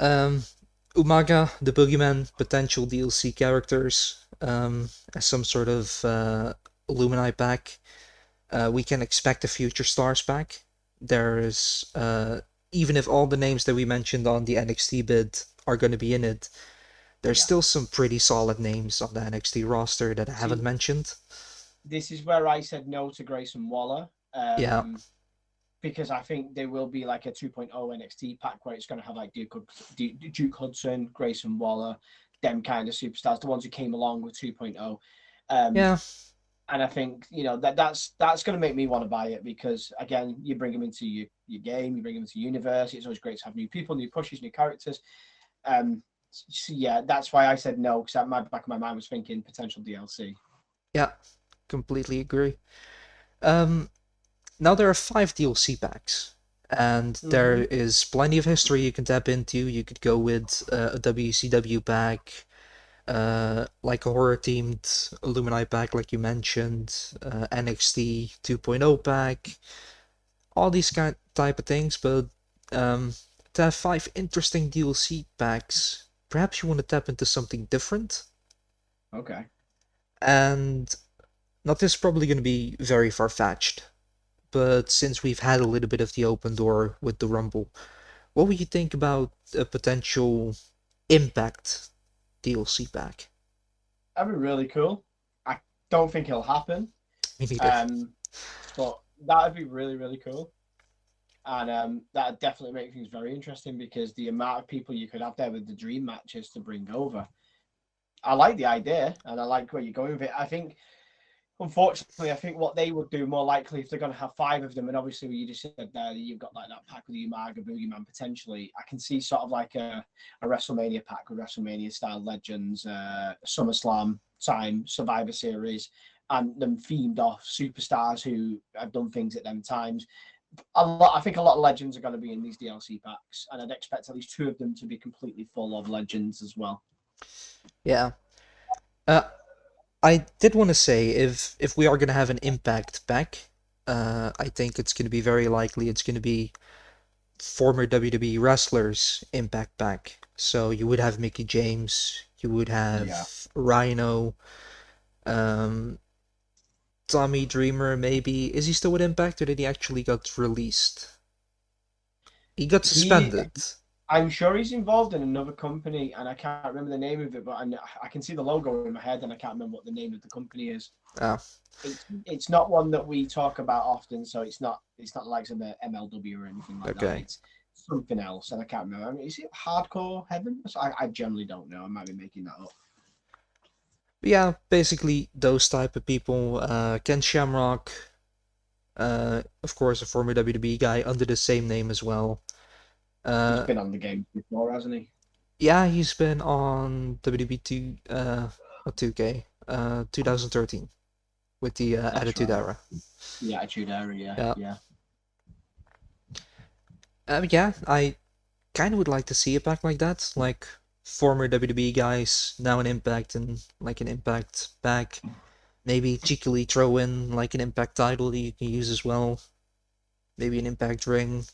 Umaga, the Boogeyman, potential DLC characters, as some sort of Illuminati pack. We can expect the future stars back. There's even if all the names that we mentioned on the NXT bid are going to be in it, there's Yeah. still some pretty solid names on the NXT roster that I haven't See, mentioned. this is where I said no to Grayson Waller. Yeah, Because I think there will be like a 2.0 NXT pack where it's going to have like Duke Hudson, Grayson Waller, them kind of superstars, the ones who came along with 2.0. Um, yeah, and I think that's going to make me want to buy it because again, you bring them into your game, you bring them into universe. It's always great to have new people, new pushes, new characters. So yeah, that's why I said no because at my back of my mind was thinking potential DLC. yeah. Completely agree. Um, Now there are 5 DLC packs, and there Mm-hmm. is plenty of history you can tap into. You could go with a WCW pack, like a horror-themed Illuminati pack, like you mentioned, NXT 2.0 pack, all these kind type of things. But um, to have 5 interesting DLC packs, perhaps you want to tap into something different. Okay. And not this is probably going to be very far-fetched, but since we've had a little bit of the open door with the Rumble, what would you think about a potential Impact DLC pack? That'd be really cool. I don't think it'll happen. Me neither. Um, but that'd be really, really cool. And that'd definitely make things very interesting because the amount of people you could have there with the dream matches to bring over. I like the idea and I like where you're going with it. I think, unfortunately, I think what they would do more likely if they're going to have 5 of them, and obviously you just said there you've got like that pack with the Umaga Boogeyman potentially. I can see sort of like a WrestleMania pack with WrestleMania style legends, SummerSlam time, Survivor Series, and them themed off superstars who have done things at them times. I think a lot of legends are going to be in these DLC packs, and I'd expect at least 2 of them to be completely full of legends as well. Yeah. Uh, I did want to say if we are gonna have an Impact pack, I think it's gonna be very likely it's gonna be former WWE wrestlers Impact pack. So you would have Mickey James, you would Yeah. have Rhino, um, Tommy Dreamer, maybe. Is he still with Impact or did he actually got released? He got He suspended. I'm sure he's involved in another company, and I can't remember the name of it, but I can see the logo in my head, and I can't remember what the name of the company is. Ah, It's not one that we talk about often, so it's not like some MLW or anything like that. okay. It's something else, and I can't remember. I mean, is it Hardcore Heaven? I generally don't know. I might be making that up. But yeah, basically those type of people. Ken Shamrock, of course, a former WWE guy under the same name as well. He's Uh, been on the game before, hasn't he? yeah, he's been on WWE 2K, 2013 with the That's Attitude right. Era. The Attitude Era, yeah, Yeah. yeah. Yeah, I kind of would like to see a pack like that, like former WWE guys now in Impact and like an Impact pack. Maybe cheekily throw in like an Impact title that you can use as well. Maybe an Impact ring.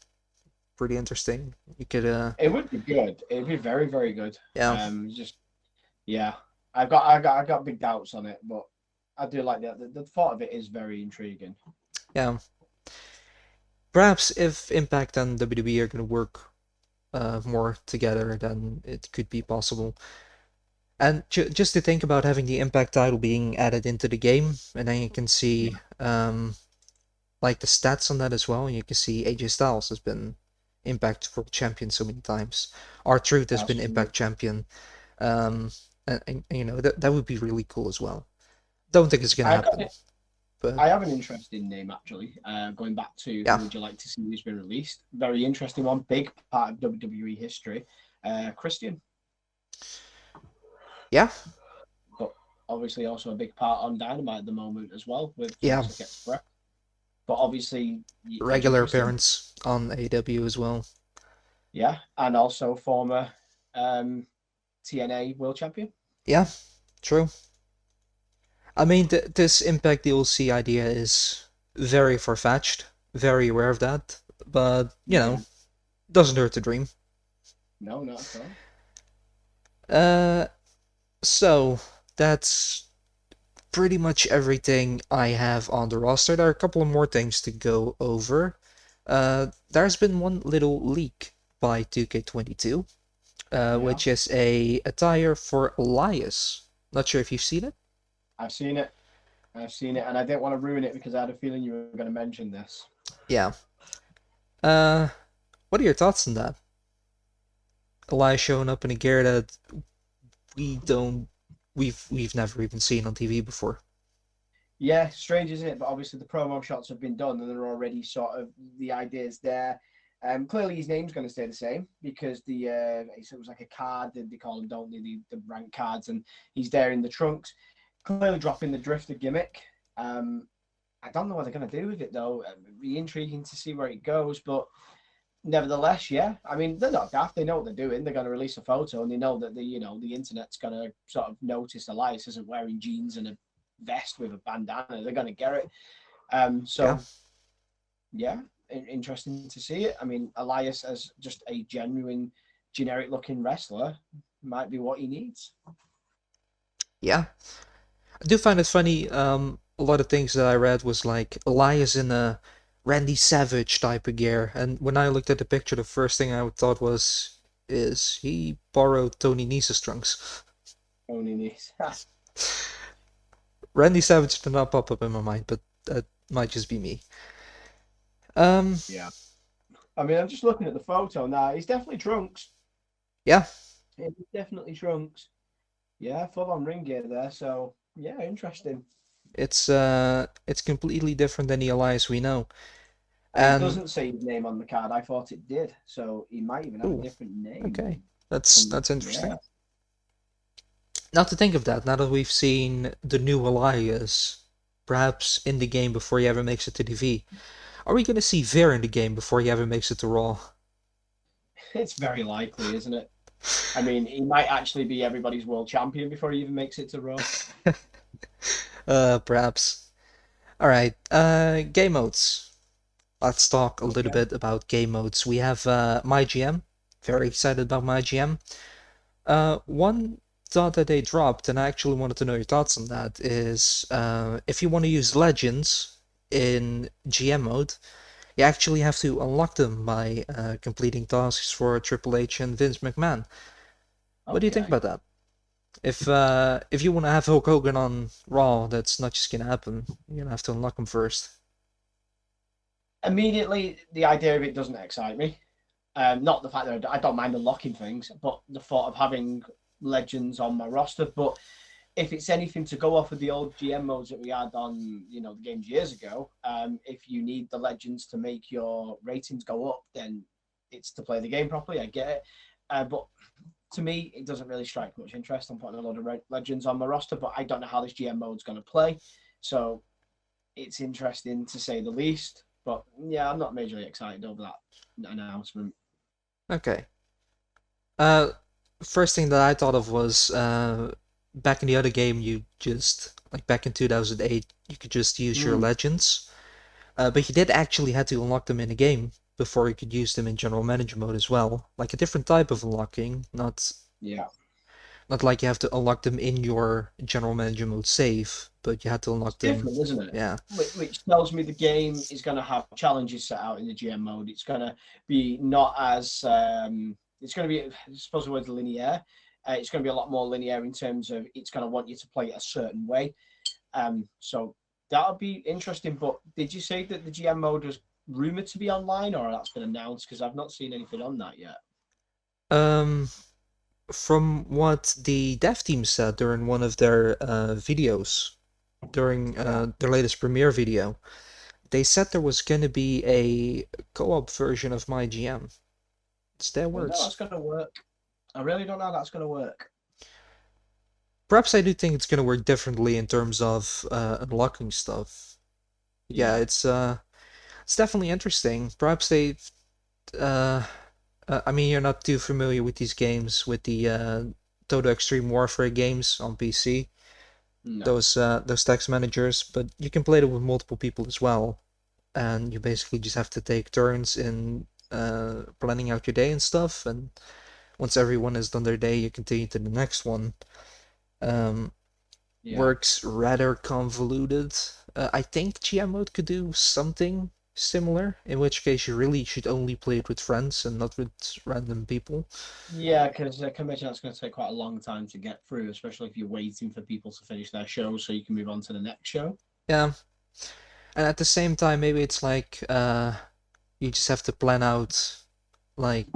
Pretty interesting. You could It would be good. It'd be very, very good. yeah. Just yeah, I got big doubts on it, but I do like that. The thought of it is very intriguing. Yeah. Perhaps if Impact and WWE are going to work more together, then it could be possible. And just to think about having the Impact title being added into the game, and then you can see like the stats on that as well. You can see AJ Styles has been Impact World Champion so many times. R-Truth has That's been true. Impact Champion. And you know that would be really cool as well. Don't think it's gonna I got happen, it. but I have an interesting name actually. Going back to who yeah, would you like to see who's been released? Very interesting one, big part of WWE history. Christian, yeah, but obviously also a big part on Dynamite at the moment as well with yeah. Jurassic Express. But obviously, Edge and Regular Christian, appearance on AEW as well. yeah, and also former TNA World Champion. Yeah, true. I mean, this Impact DLC idea is very far-fetched, very aware of that, but you Yeah, know, doesn't hurt to dream. no, not at all. Uh, so that's pretty much everything I have on the roster. There are a couple of more things to go over. There's been one little leak by 2k22, Yeah, which is a attire for Elias. Not sure if you've seen it. I've seen it. I've seen it, and I didn't want to ruin it because I had a feeling you were going to mention this. Yeah. Uh, what are your thoughts on that? Elias showing up in a gear that we don't, we've never even seen on TV before. Yeah, strange, isn't it? But obviously the promo shots have been done, and they're already sort of the ideas there. Clearly his name's going to stay the it because it was like a card that they call them, don't they? The rank cards, and he's there in the trunks, clearly dropping the drifter gimmick. I don't know what they're going to do with it though. It'd be intriguing to see where it goes, but nevertheless, yeah. I mean, they're not daft. They know what they're doing. They're going to release a photo, and they know that the internet's going to sort of notice Elias isn't wearing jeans and a vest with a bandana. They're going to get it. Yeah. So yeah, interesting to see it. I mean, Elias as just a genuine, generic looking wrestler might be what he needs. Yeah. I do find it funny. A lot of things that I read was like Elias in a Randy Savage type of gear, and when I looked at the picture, the first thing I thought was, is he borrowed Tony Nese's trunks? Only needs. Randy Savage did not pop up in my mind, but that might just be me. Um, Yeah. I mean, I'm just looking at the photo now. He's definitely trunks. yeah, He's definitely trunks. Yeah, full on ring gear there. So yeah, interesting. it's completely different than the Elias we know. And it And doesn't say his name on the card. I thought it did. So he might even have a ooh, different okay, name. that's Yeah. interesting. Now to think of that, now that we've seen the new Elias, perhaps in the game before he ever makes it to TV, are we gonna see Veer in the game before he ever makes it to Raw? It's very likely, isn't it? I mean, he might actually be everybody's world champion before he even makes it to Raw. Perhaps. All right. Game modes. Let's talk a little Okay. bit about game modes. We have my GM. Very excited about my GM. One thought that they dropped, and I actually wanted to know your thoughts on that, is if you want to use legends in GM mode, you actually have to unlock them by completing tasks for Triple H and Vince McMahon. What do you think Okay. about that? If you want to have Hulk Hogan on Raw, that's not just gonna happen. You're gonna have to unlock him first. Immediately, the idea of it doesn't excite me. Not the fact that I don't mind unlocking things, but the thought of having legends on my roster. But if it's anything to go off of the old GM modes that we had on, the games years ago, if you need the legends to make your ratings go up, then it's to play the game properly. I get it. But to me, it doesn't really strike much interest. I'm putting a lot of legends on my roster, but I don't know how this GM mode's going to play. So it's interesting to say the least. But yeah, I'm not majorly excited over that announcement. Okay. Uh, First thing that I thought of was back in the other game, you just like back in 2008, you could just use your Mm, legends, but you did actually had to unlock them in the game before you could use them in general manager mode as well. Like a different type of unlocking, not yeah. Not like you have to unlock them in your general manager mode save, but you have to It's unlock them. different, isn't it? Yeah. Which tells me the game is going to have challenges set out in the GM mode. It's going to be not as it's going to be, I suppose the word linear. It's going to be a lot more linear in terms of it's going to want you to play it a certain way. So that'll be interesting. But did you say that the GM mode was rumored to be online, or that's been announced? Because I've not seen anything on that yet. From what the dev team said during one of their videos, during their latest premiere video, they said there was going to be a co-op version of my GM. It's their I don't know words. how that's going to work. I really don't know how that's going to work. Perhaps I do think it's going to work differently in terms of unlocking stuff. Yeah, it's definitely interesting. Perhaps they, I mean, you're not too familiar with these games, with the Total Extreme Warfare games on PC. No. Those text managers, but you can play them with multiple people as well, and you basically just have to take turns in planning out your day and stuff. And once everyone has done their day, you continue to the next one. Works rather convoluted. I think GM mode could do something similar, in which case you really should only play it with friends and not with random people. Yeah, because I can imagine that's going to take quite a long time to get through, especially if you're waiting for people to finish their show so you can move on to the next show. Yeah. And at the same time, maybe it's like you just have to plan out like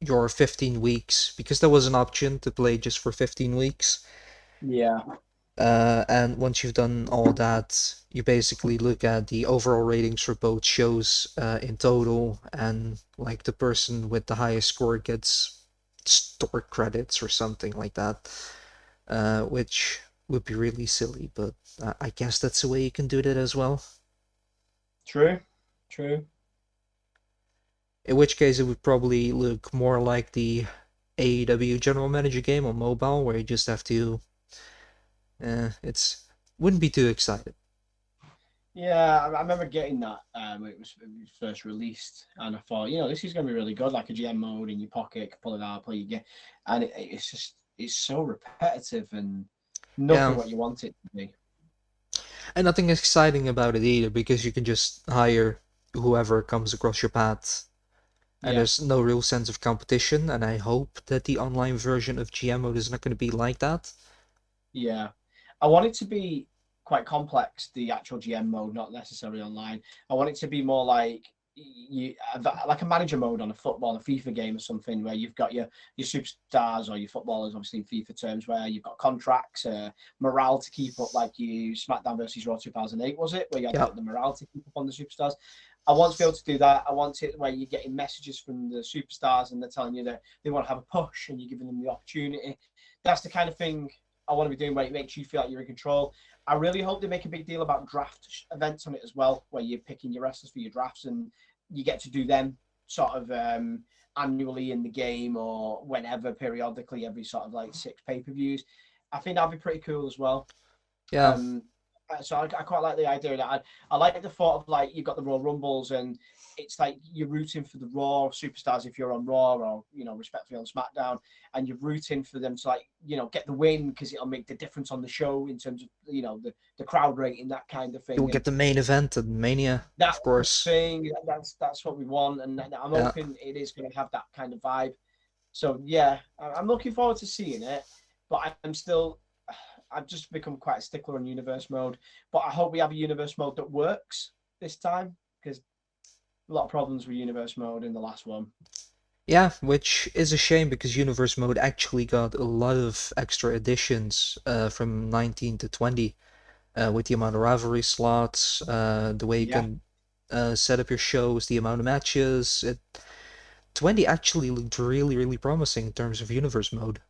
your 15 weeks, because there was an option to play just for 15 weeks. Yeah. And once you've done all that, you basically look at the overall ratings for both shows in total, and like the person with the highest score gets store credits or something like that, which would be really silly, but I guess that's the way you can do that as well. True. In which case it would probably look more like the AEW General Manager game on mobile, where you just have to wouldn't be too excited. Yeah, I remember getting that when it was first released, and I thought, this is going to be really good, like a GM mode in your pocket, pull it out, play your game, and it's so repetitive and nothing what you want it to be. And nothing exciting about it either, because you can just hire whoever comes across your path, and there's no real sense of competition. And I hope that the online version of GM mode is not going to be like that. Yeah. I want it to be quite complex, the actual GM mode, not necessarily online. I want it to be more like like a manager mode on a football, a FIFA game or something, where you've got your superstars or your footballers, obviously in FIFA terms, where you've got contracts, morale to keep up, like you SmackDown versus Raw 2008, was it? Where you had the morale to keep up on the superstars. I want to be able to do that. I want it where you're getting messages from the superstars and they're telling you that they want to have a push and you're giving them the opportunity. That's the kind of thing I want to be doing, where it makes you feel like you're in control. I really hope they make a big deal about draft events on it as well, where you're picking your wrestlers for your drafts and you get to do them sort of annually in the game or whenever, periodically, every sort of like 6 pay-per-views. I think that'd be pretty cool as well. Yeah. So I quite like the idea of that. I like the thought of like you've got the Royal Rumbles and it's like you're rooting for the Raw superstars if you're on Raw or respectively on SmackDown, and you're rooting for them to get the win because it'll make the difference on the show in terms of the crowd rating, that kind of thing. You'll get the main event at Mania, of course. Thing that's what we want, and I'm hoping it is going to have that kind of vibe. So yeah, I'm looking forward to seeing it, but I've just become quite a stickler on universe mode. But I hope we have a universe mode that works this time, because a lot of problems with universe mode in the last one. Yeah, which is a shame, because universe mode actually got a lot of extra additions from 19 to 20, with the amount of rivalry slots, the way you can set up your shows, the amount of matches. 20 actually looked really, really promising in terms of universe mode.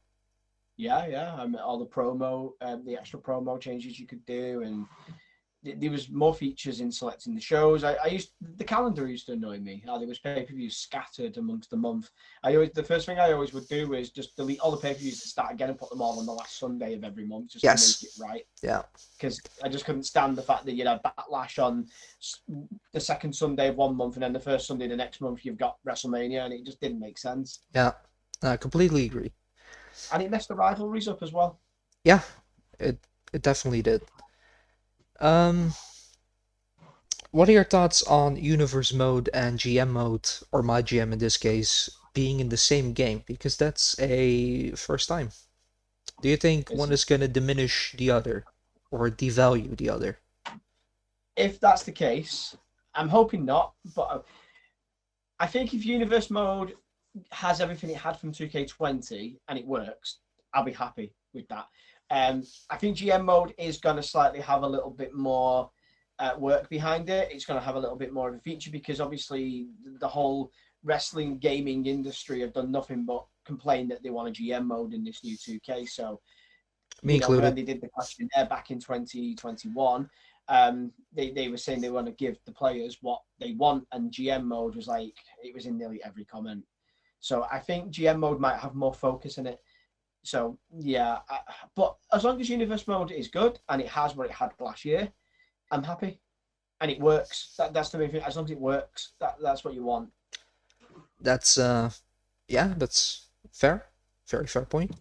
Yeah. All the promo, the extra promo changes you could do, and there was more features in selecting the shows. The calendar used to annoy me. How there was pay-per-views scattered amongst the month. The first thing I always would do is just delete all the pay-per-views and start again and put them all on the last Sunday of every month, just to make it right. Yeah. Because I just couldn't stand the fact that you'd have Backlash on the second Sunday of one month, and then the first Sunday the next month you've got WrestleMania, and it just didn't make sense. Yeah, I completely agree. And it messed the rivalries up as well. Yeah, it definitely did. Um, what are your thoughts on Universe Mode and GM Mode, or my GM in this case, being in the same game? Because that's a first time. Do you think It's, one is going to diminish the other or devalue the other? if that's the case, I'm hoping not, but I think if Universe Mode has everything it had from 2K20 and it works, I'll be happy with that. I think GM Mode is going to slightly have a little bit more work behind it. It's going to have a little bit more of a feature because obviously the whole wrestling gaming industry have done nothing but complain that they want a GM mode in this new 2K. So, Me you know, when included. they did the questionnaire back in 2021, they were saying they want to give the players what they want, and GM mode was like, it was in nearly every comment. So I think GM mode might have more focus in it. So yeah, but as long as Universe mode is good and it has what it had last year, I'm happy, and it works. That's the main thing. As long as it works, that's what you want. That's yeah, that's fair. Very fair point.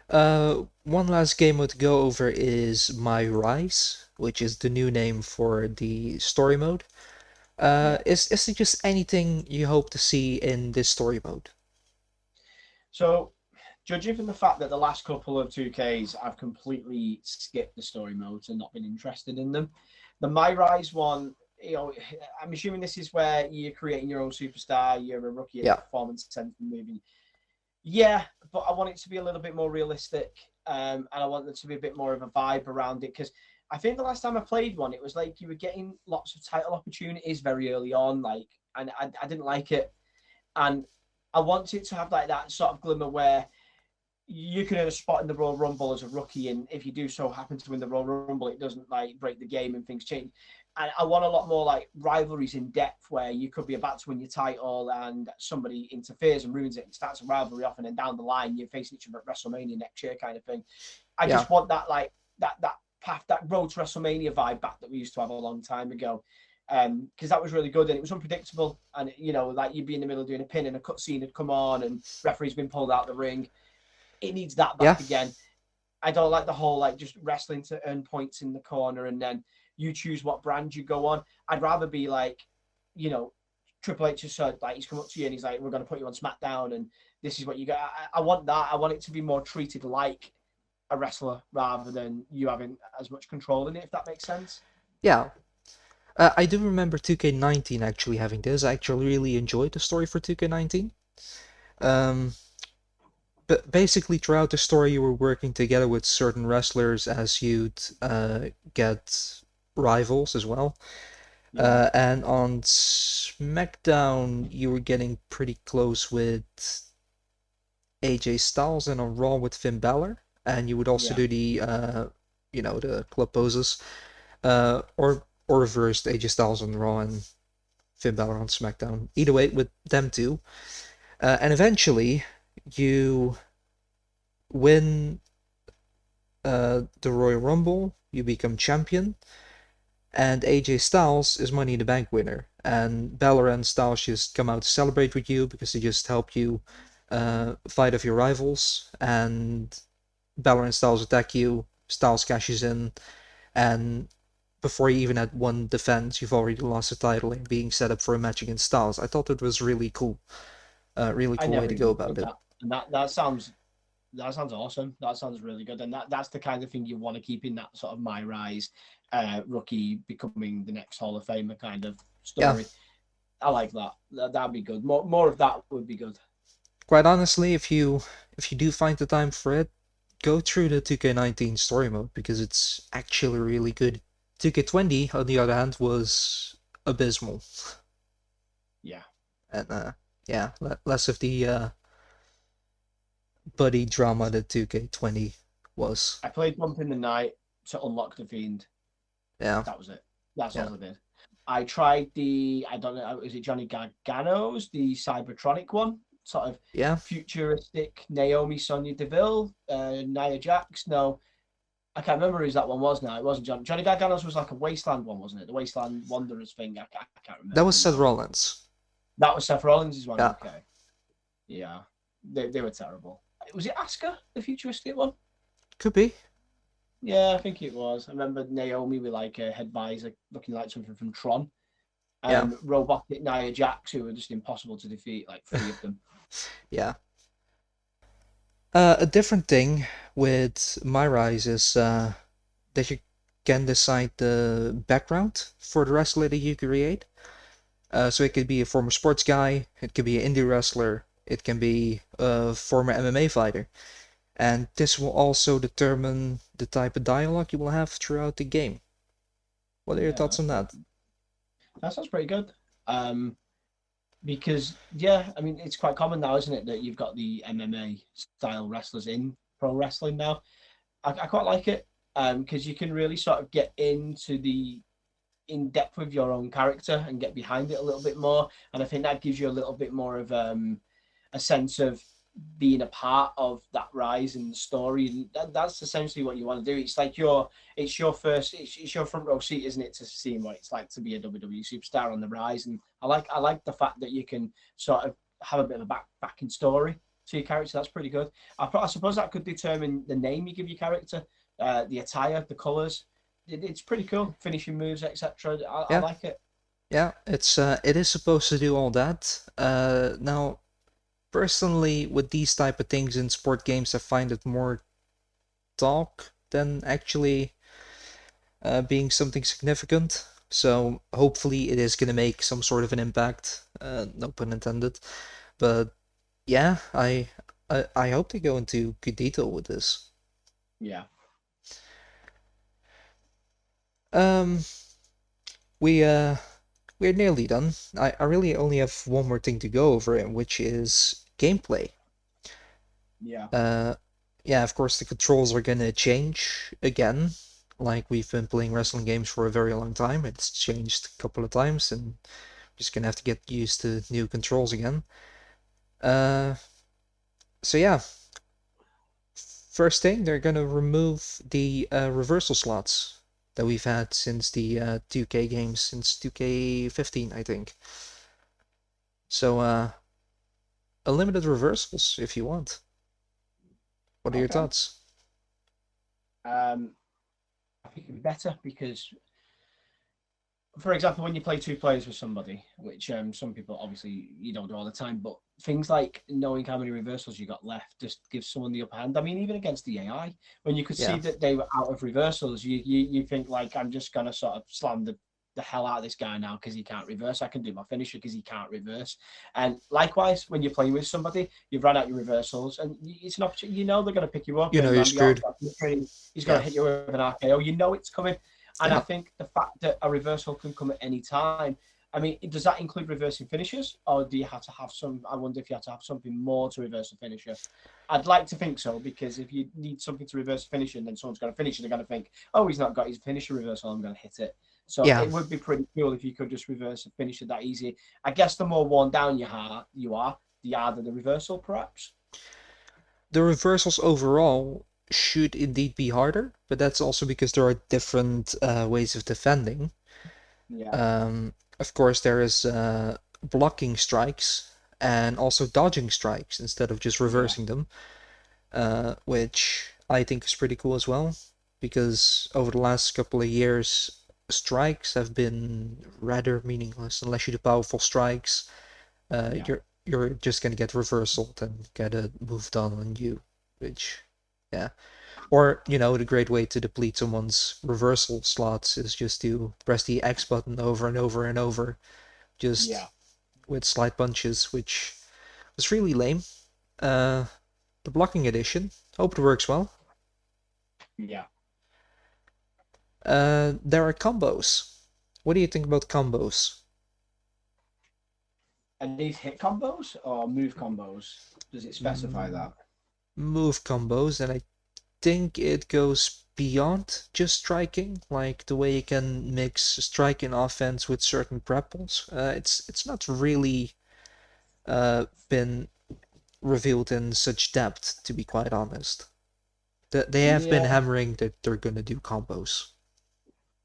One last game to go over is My Rise, which is the new name for the story mode. Yeah. Is it just anything you hope to see in this story mode? So, judging from the fact that the last couple of 2Ks, I've completely skipped the story modes and not been interested in them. The My Rise one, you know, I'm assuming this is where you're creating your own superstar, you're a rookie at the Yeah. performance center moving. Yeah, but I want it to be a little bit more realistic, and I want there to be a bit more of a vibe around it because I think the last time I played one, it was like you were getting lots of title opportunities very early on, like, and I didn't like it, and I want it to have like that sort of glimmer where you can earn a spot in the Royal Rumble as a rookie, and if you do so happen to win the Royal Rumble, it doesn't like break the game and things change. And I want a lot more like rivalries in depth where you could be about to win your title and somebody interferes and ruins it and starts a rivalry off, and then down the line you're facing each other at WrestleMania next year, kind of thing. I Yeah. just want that like that path, that road to WrestleMania vibe back that we used to have a long time ago. Because that was really good and it was unpredictable. And you know, like you'd be in the middle of doing a pin and a cutscene had come on and referee's been pulled out of the ring. It needs that Yeah. back again. I don't like the whole like just wrestling to earn points in the corner and then you choose what brand you go on. I'd rather be like, you know, Triple H has said like he's come up to you and he's like, we're going to put you on SmackDown and this is what you got. I want that. I want it to be more treated like a wrestler rather than you having as much control in it, if that makes sense. Yeah. I do remember 2K19 actually having this. I actually really enjoyed the story for 2K19. But basically, throughout the story, you were working together with certain wrestlers as you'd get rivals as well. Yeah. And on SmackDown, you were getting pretty close with AJ Styles, and on Raw with Finn Balor. And you would also Yeah. do the, the club poses, or reversed AJ Styles on Raw and Finn Balor on SmackDown. Either way, with them too. And eventually, you win the Royal Rumble, you become champion, and AJ Styles is Money in the Bank winner. And Balor and Styles just come out to celebrate with you because they just help you fight off your rivals. And Balor and Styles attack you, Styles cashes in, and before you even had one defense, you've already lost the title and being set up for a match against Styles. I thought it was really cool. Really I cool way never to go even about played it. that. And that sounds awesome. That sounds really good. And that's the kind of thing you want to keep in that sort of My Rise rookie becoming the next Hall of Famer kind of Yeah, story. I like that. That'd be good. More of that would be good. quite honestly, if you do find the time for it, go through the 2K19 story mode because it's actually really good. 2K20, on the other hand, was abysmal, Yeah. and yeah, less of the buddy drama that 2K20 was. I played Bump in the Night to unlock the Fiend. Yeah, That was it. That's yeah, all I did. I tried I don't know, is it Johnny Gargano's, the Cybertronic one? Sort of yeah. futuristic Naomi Sonya Deville, Nia Jax. No, I can't remember who that one was now. It wasn't Johnny Gargano's was like a Wasteland one, wasn't it? The Wasteland Wanderers thing. I can't That remember was Seth now. Rollins. That was Seth Rollins' one. Yeah, Okay. Yeah. They were terrible. Was it Asuka, the futuristic one? Could be. Yeah, I think it was. I remember Naomi with like a head visor looking like something from Tron, Yeah. and robotic Nia Jax, who were just impossible to defeat, like 3 of them. Yeah. A different thing with My Rise is that you can decide the background for the wrestler that you create. So it could be a former sports guy, it could be an indie wrestler, it can be a former MMA fighter. And this will also determine the type of dialogue you will have throughout the game. What are your Yeah, thoughts on that? that sounds pretty good. Um, because yeah, I mean it's quite common now, isn't it, that you've got the MMA style wrestlers in pro wrestling now. I quite like it because you can really sort of get into the in depth with your own character and get behind it a little bit more. And I think that gives you a little bit more of a sense of being a part of that rise in the story. And that's essentially what you want to do. It's like it's your front row seat, isn't it, to seeing what it's like to be a WWE superstar on the rise. And I like the fact that you can sort of have a bit of a backing story to your character. That's pretty good. I suppose that could determine the name you give your character, the attire, the colors. It's pretty cool. Finishing moves, etc. I Yeah, like it. yeah, it is supposed to do all that. Now, personally, with these type of things in sport games, I find it more talk than actually being something significant. So hopefully it is gonna make some sort of an impact. No pun intended. But yeah, I hope they go into good detail with this. Yeah. Um, we we're nearly done. I really only have one more thing to go over, which is gameplay. Yeah. Uh, yeah, of course the controls are gonna change again. Like we've been playing wrestling games for a very long time. It's changed a couple of times, and just gonna have to get used to new controls again. Uh, so yeah, first thing they're gonna remove the reversal slots that we've had since the 2K games, since 2K15, I think. So unlimited reversals if you want. What are your Okay. thoughts? I think it'd be better because, for example, when you play 2 players with somebody, which some people obviously you don't do all the time, but things like knowing how many reversals you got left just gives someone the upper hand. I mean, even against the AI, when you could see Yeah. that they were out of reversals, you think like I'm just gonna sort of slam the hell out of this guy now because he can't reverse. I can do my finisher because he can't reverse. And likewise, when you're playing with somebody, you've run out your reversals, and it's an opportunity. You know they're going to pick you up, You know and you're Randy Orton's screwed. he's going Yeah. to hit you with an RKO. You know it's coming. And I Yeah. think the fact that a reversal can come at any time. I mean, does that include reversing finishers, or do you have to have some? I wonder if you have to have something more to reverse a finisher. I'd like to think so, because if you need something to reverse a finisher, and then someone's going to finish it, they're going to think, "Oh, he's not got his finisher reversal. I'm going to hit it." So Yeah. it would be pretty cool if you could just reverse a finisher that easy. I guess the more worn down you are, the harder the reversal, perhaps. The reversals overall should indeed be harder, but that's also because there are different ways of defending. Yeah, Of course, there is blocking strikes and also dodging strikes instead of just yeah, reversing them, which I think is pretty cool as well, because over the last couple of years, strikes have been rather meaningless unless you do powerful strikes. yeah, You're just gonna get reversaled and get a move done on you, which yeah. Or, the great way to deplete someone's reversal slots is just to press the X button over and over and over, just yeah, with slight punches, which was really lame. Uh, the blocking edition, hope it works well. yeah. There are combos. What do you think about combos? And these hit combos or move combos? Does it specify Mm, that? Move combos, and I think it goes beyond just striking, like the way you can mix strike and offense with certain grapples. It's not really been revealed in such depth, to be quite honest. They have been Yeah, hammering that they're gonna do combos.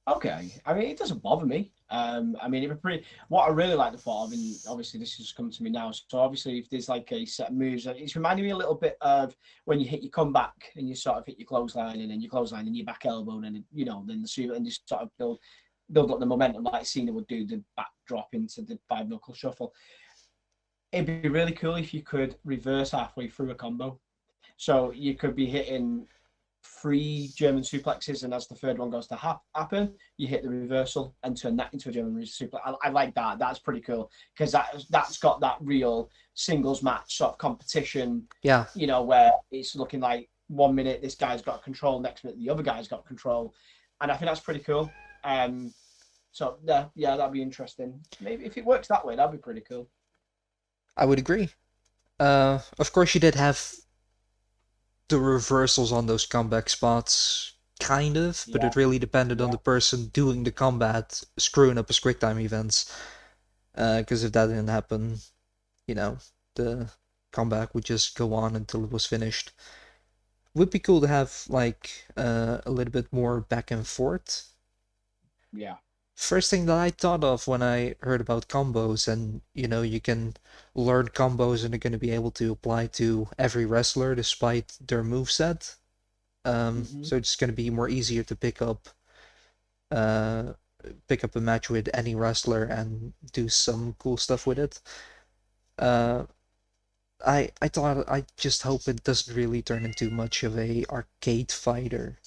Okay, I mean it doesn't bother me. I mean it would pretty. What I really like the thought of, and obviously this has come to me now. So obviously, if there's like a set of moves, it's reminding me a little bit of when you hit your comeback and you sort of hit your clothesline and then your clothesline and your back elbow and then then the super and you sort of build up the momentum like Cena would do the backdrop into the five knuckle shuffle. It'd be really cool if you could reverse halfway through a combo. So you could be hitting three German suplexes, and as the third one goes to happen, you hit the reversal and turn that into a German suplex. I like that. That's pretty cool because that's got that real singles match sort of competition. Yeah. Where it's looking like 1 minute this guy's got control, next minute the other guy's got control, and I think that's pretty cool. So yeah, that'd be interesting. Maybe if it works that way, that'd be pretty cool. I would agree. Of course, you did have the reversals on those comeback spots, kind of, but it really depended on the person doing the combat screwing up his quick time events. Because if that didn't happen, the comeback would just go on until it was finished. Would be cool to have like a little bit more back and forth. Yeah. First thing that I thought of when I heard about combos, and you can learn combos and they're going to be able to apply to every wrestler despite their moveset. So it's going to be more easier to pick up a match with any wrestler and do some cool stuff with it. I thought, I just hope it doesn't really turn into much of a arcade fighter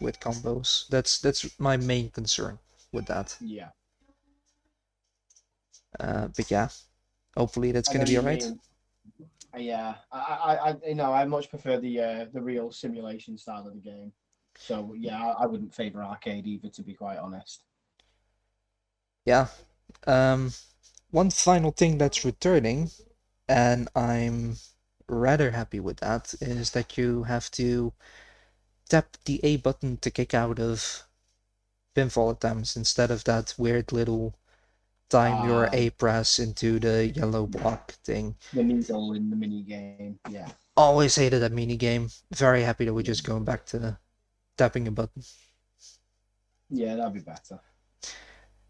with combos. That's my main concern with that. Yeah. But yeah, hopefully that's gonna be alright. Yeah, I much prefer the real simulation style of the game. So yeah, I wouldn't favor arcade either, to be quite honest. Yeah. One final thing that's returning, and I'm rather happy with that, is that you have to tap the A button to kick out of pinfall attempts instead of that weird little time your A press into the yellow block thing. The needle in the mini game, yeah. Always hated that mini game. Very happy that we're just going back to tapping a button. Yeah, that'd be better.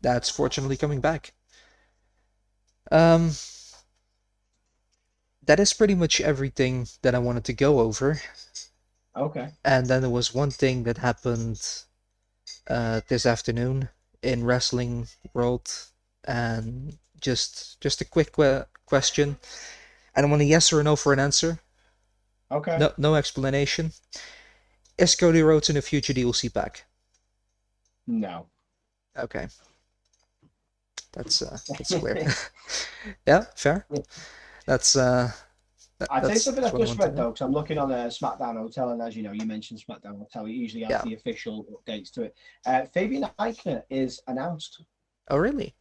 That's fortunately coming back. That is pretty much everything that I wanted to go over. Okay. And then there was one thing that happened this afternoon in wrestling world, and just a quick question. I don't want a yes or a no for an answer. Okay. No explanation. Is Cody Rhodes in a future DLC pack? No. Okay. That's clear. Yeah, fair. That's I'd say something I've just read though, because I'm looking on a SmackDown Hotel, and as you know, you mentioned SmackDown Hotel, it usually has the official updates to it. Fabian Eichner is announced. Oh, really?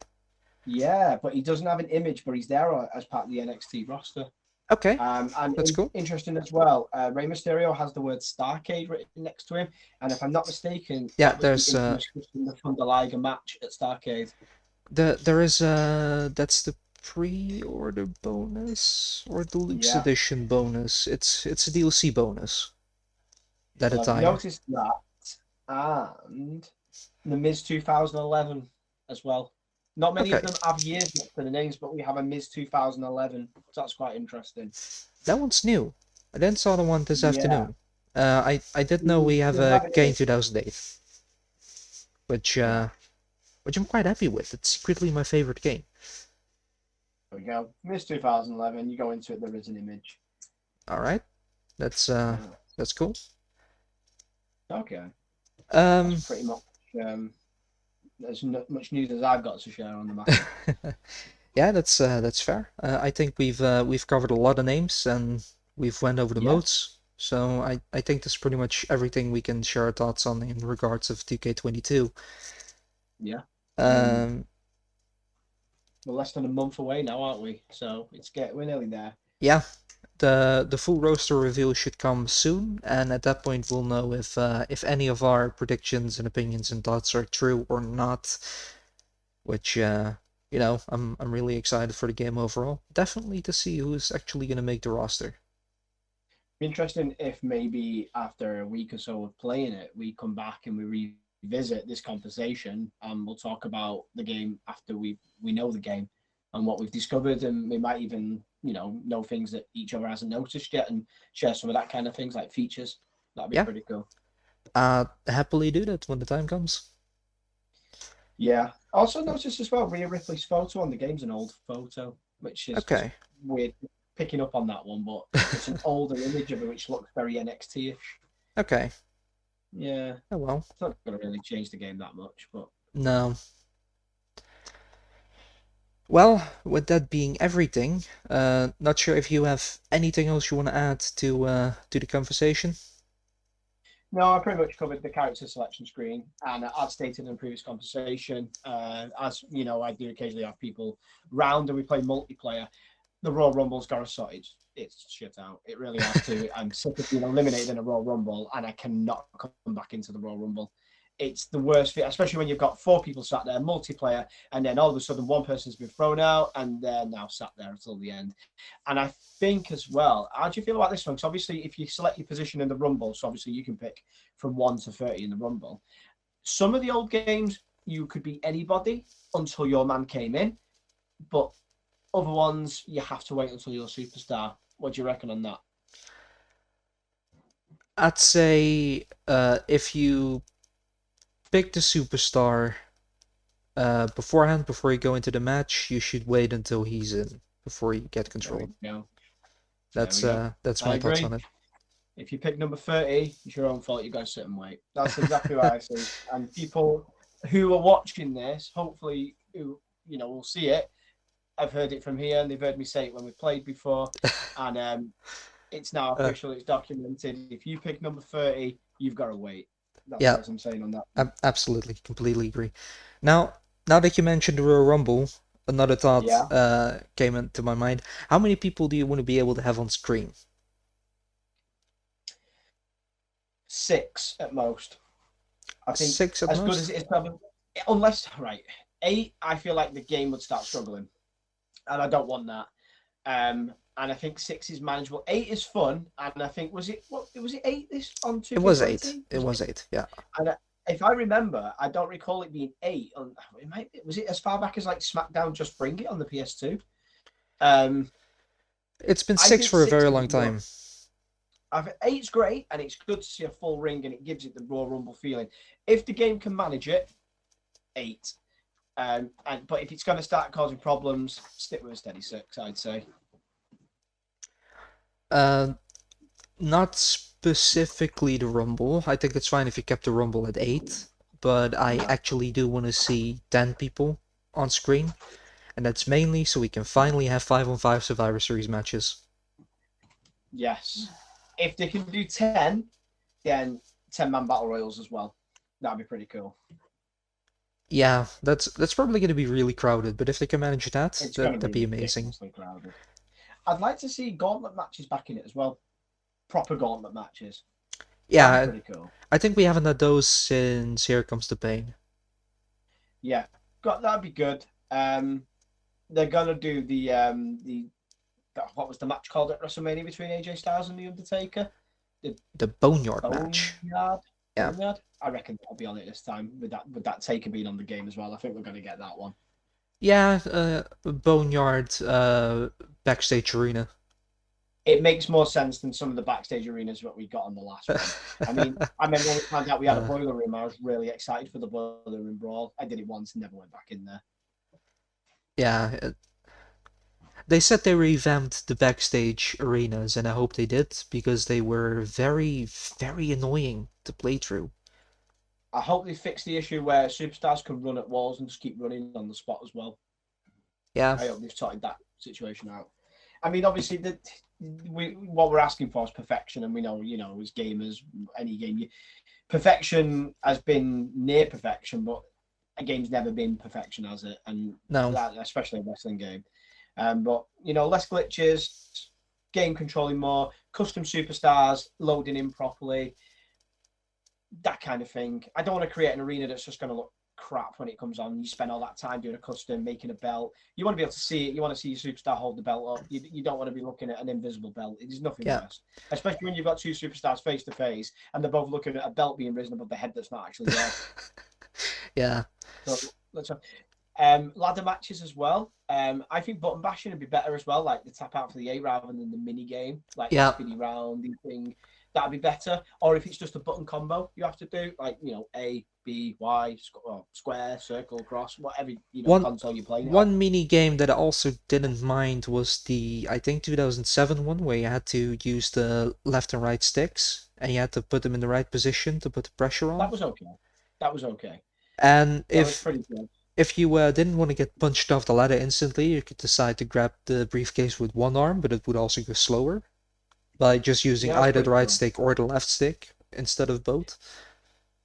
Yeah, but he doesn't have an image, but he's there as part of the NXT roster. Okay, and that's cool. Interesting as well. Rey Mysterio has the word Starcade written next to him, and if I'm not mistaken, there's the Thunder Liger match at Starcade. There is that's the pre-order bonus or deluxe edition bonus. It's a DLC bonus. That I've noticed that, and the Miz 2011 as well. Not many of them have years for the names, but we have a Miz 2011. So that's quite interesting. That one's new. I then saw the one this afternoon. I did know we have a Kane 2008, which I'm quite happy with. It's secretly my favorite game. There we go. Miz 2011. You go into it, there is an image. All right, that's cool. Okay. That's pretty much. There's not much news as I've got to share on the matter. Yeah, that's fair. I think we've covered a lot of names and we've went over the modes. So I think that's pretty much everything we can share our thoughts on in regards of 2k22. Yeah. We're less than a month away now, aren't we? So we're nearly there. Yeah. The full roster reveal should come soon, and at that point we'll know if any of our predictions and opinions and thoughts are true or not. Which I'm really excited for the game overall. Definitely to see who's actually gonna make the roster. Interesting if maybe after a week or so of playing it, we come back and we revisit this conversation, and we'll talk about the game after we know the game and what we've discovered, and we might even know things that each other hasn't noticed yet, and share some of that kind of things like features. That'd be pretty cool. Happily do that when the time comes. Yeah. Also noticed as well, Rhea Ripley's photo on the game's an old photo, which is weird picking up on that one, but it's an older image of it which looks very NXT-ish. Okay. Yeah. Oh well. It's not going to really change the game that much, but no. Well, with that being everything, not sure if you have anything else you want to add to the conversation. No, I pretty much covered the character selection screen, and as stated in the previous conversation, as you know, I do occasionally have people round and we play multiplayer. The Royal Rumble's got to sort its shit out. It really has to. I'm sick of being eliminated in a Royal Rumble, and I cannot come back into the Royal Rumble. It's the worst fit, especially when you've got 4 people sat there, multiplayer, and then all of a sudden one person's been thrown out, and they're now sat there until the end. And I think as well, how do you feel about this one? Because obviously, if you select your position in the Rumble, so obviously you can pick from 1 to 30 in the Rumble. Some of the old games, you could be anybody until your man came in, but other ones, you have to wait until you're a superstar. What do you reckon on that? I'd say if you pick the superstar beforehand, before you go into the match, you should wait until he's in before you get control. That's my thoughts on it. If you pick number 30, it's your own fault. You got to sit and wait. That's exactly what I say. And people who are watching this, hopefully, who will see it. I've heard it from here, and they've heard me say it when we've played before, and it's now official. It's documented. If you pick number 30, you've got to wait. That's what I'm saying on that. Absolutely, completely agree. Now that you mentioned the Royal Rumble, another thought came into my mind. How many people do you want to be able to have on screen? 6 at most. I think 6 at most? As good as it is, probably. Unless, 8, I feel like the game would start struggling. And I don't want that. And I think 6 is manageable. 8 is fun, and I think was it 8 this on 2K22? It was 8. It was 8. Yeah. And if I remember, I don't recall it being 8. Was it as far back as like SmackDown Just Bring It on the PS2? It's been 6 for a very long time. 8's great, and it's good to see a full ring, and it gives it the Royal Rumble feeling. If the game can manage it, 8. But if it's going to start causing problems, stick with a steady 6, I'd say. Not specifically the Rumble. I think it's fine if you kept the Rumble at 8, but I actually do want to see 10 people on screen, and that's mainly so we can finally have 5-on-5 Survivor Series matches. Yes. If they can do 10, then 10-man battle royals as well. That'd be pretty cool. Yeah, that's probably going to be really crowded, but if they can manage that'd be amazing. Crowded. I'd like to see gauntlet matches back in it as well. Proper gauntlet matches. Yeah, pretty cool. I think we haven't had those since Here Comes the Pain. Yeah, that'd be good. They're gonna do the what was the match called at WrestleMania between AJ Styles and the Undertaker? The Boneyard match. Yeah. Boneyard? I reckon that'll be on it this time with that Taker being on the game as well. I think we're gonna get that one. Yeah, Boneyard Backstage Arena. It makes more sense than some of the Backstage Arenas that we got on the last one. I remember when we found out we had a Boiler Room, I was really excited for the Boiler Room Brawl. I did it once and never went back in there. Yeah. They said they revamped the Backstage Arenas, and I hope they did, because they were very, very annoying to play through. I hope they fix the issue where superstars can run at walls and just keep running on the spot as well. Yeah. I hope they've sorted that situation out. I mean, obviously, what we're asking for is perfection, and we know, as gamers, any game, perfection has been near perfection, but a game's never been perfection, has it? And no, especially a wrestling game. But less glitches, game controlling more, custom superstars loading in properly, that kind of thing. I don't want to create an arena that's just going to look crap when it comes on. You spend all that time doing a custom, making a belt. You want to be able to see it. You want to see your superstar hold the belt up. You don't want to be looking at an invisible belt. There's nothing Yeah. worse, especially when you've got two superstars face to face and they're both looking at a belt being risen above the head that's not actually there. Yeah. So let's. Ladder matches as well. I think button bashing would be better as well, like the tap out for the 8 rather than the mini game, like Yeah. the spinny round thing. That'd be better. Or if it's just a button combo, you have to do like A, B, Y, square, circle, cross, whatever console you're playing. One mini game that I also didn't mind was the, I think, 2007 one where you had to use the left and right sticks and you had to put them in the right position to put the pressure on. That was okay. That was okay. And that was pretty good. If you didn't want to get punched off the ladder instantly, you could decide to grab the briefcase with one arm, but it would also go slower by just using either the right stick or the left stick instead of both.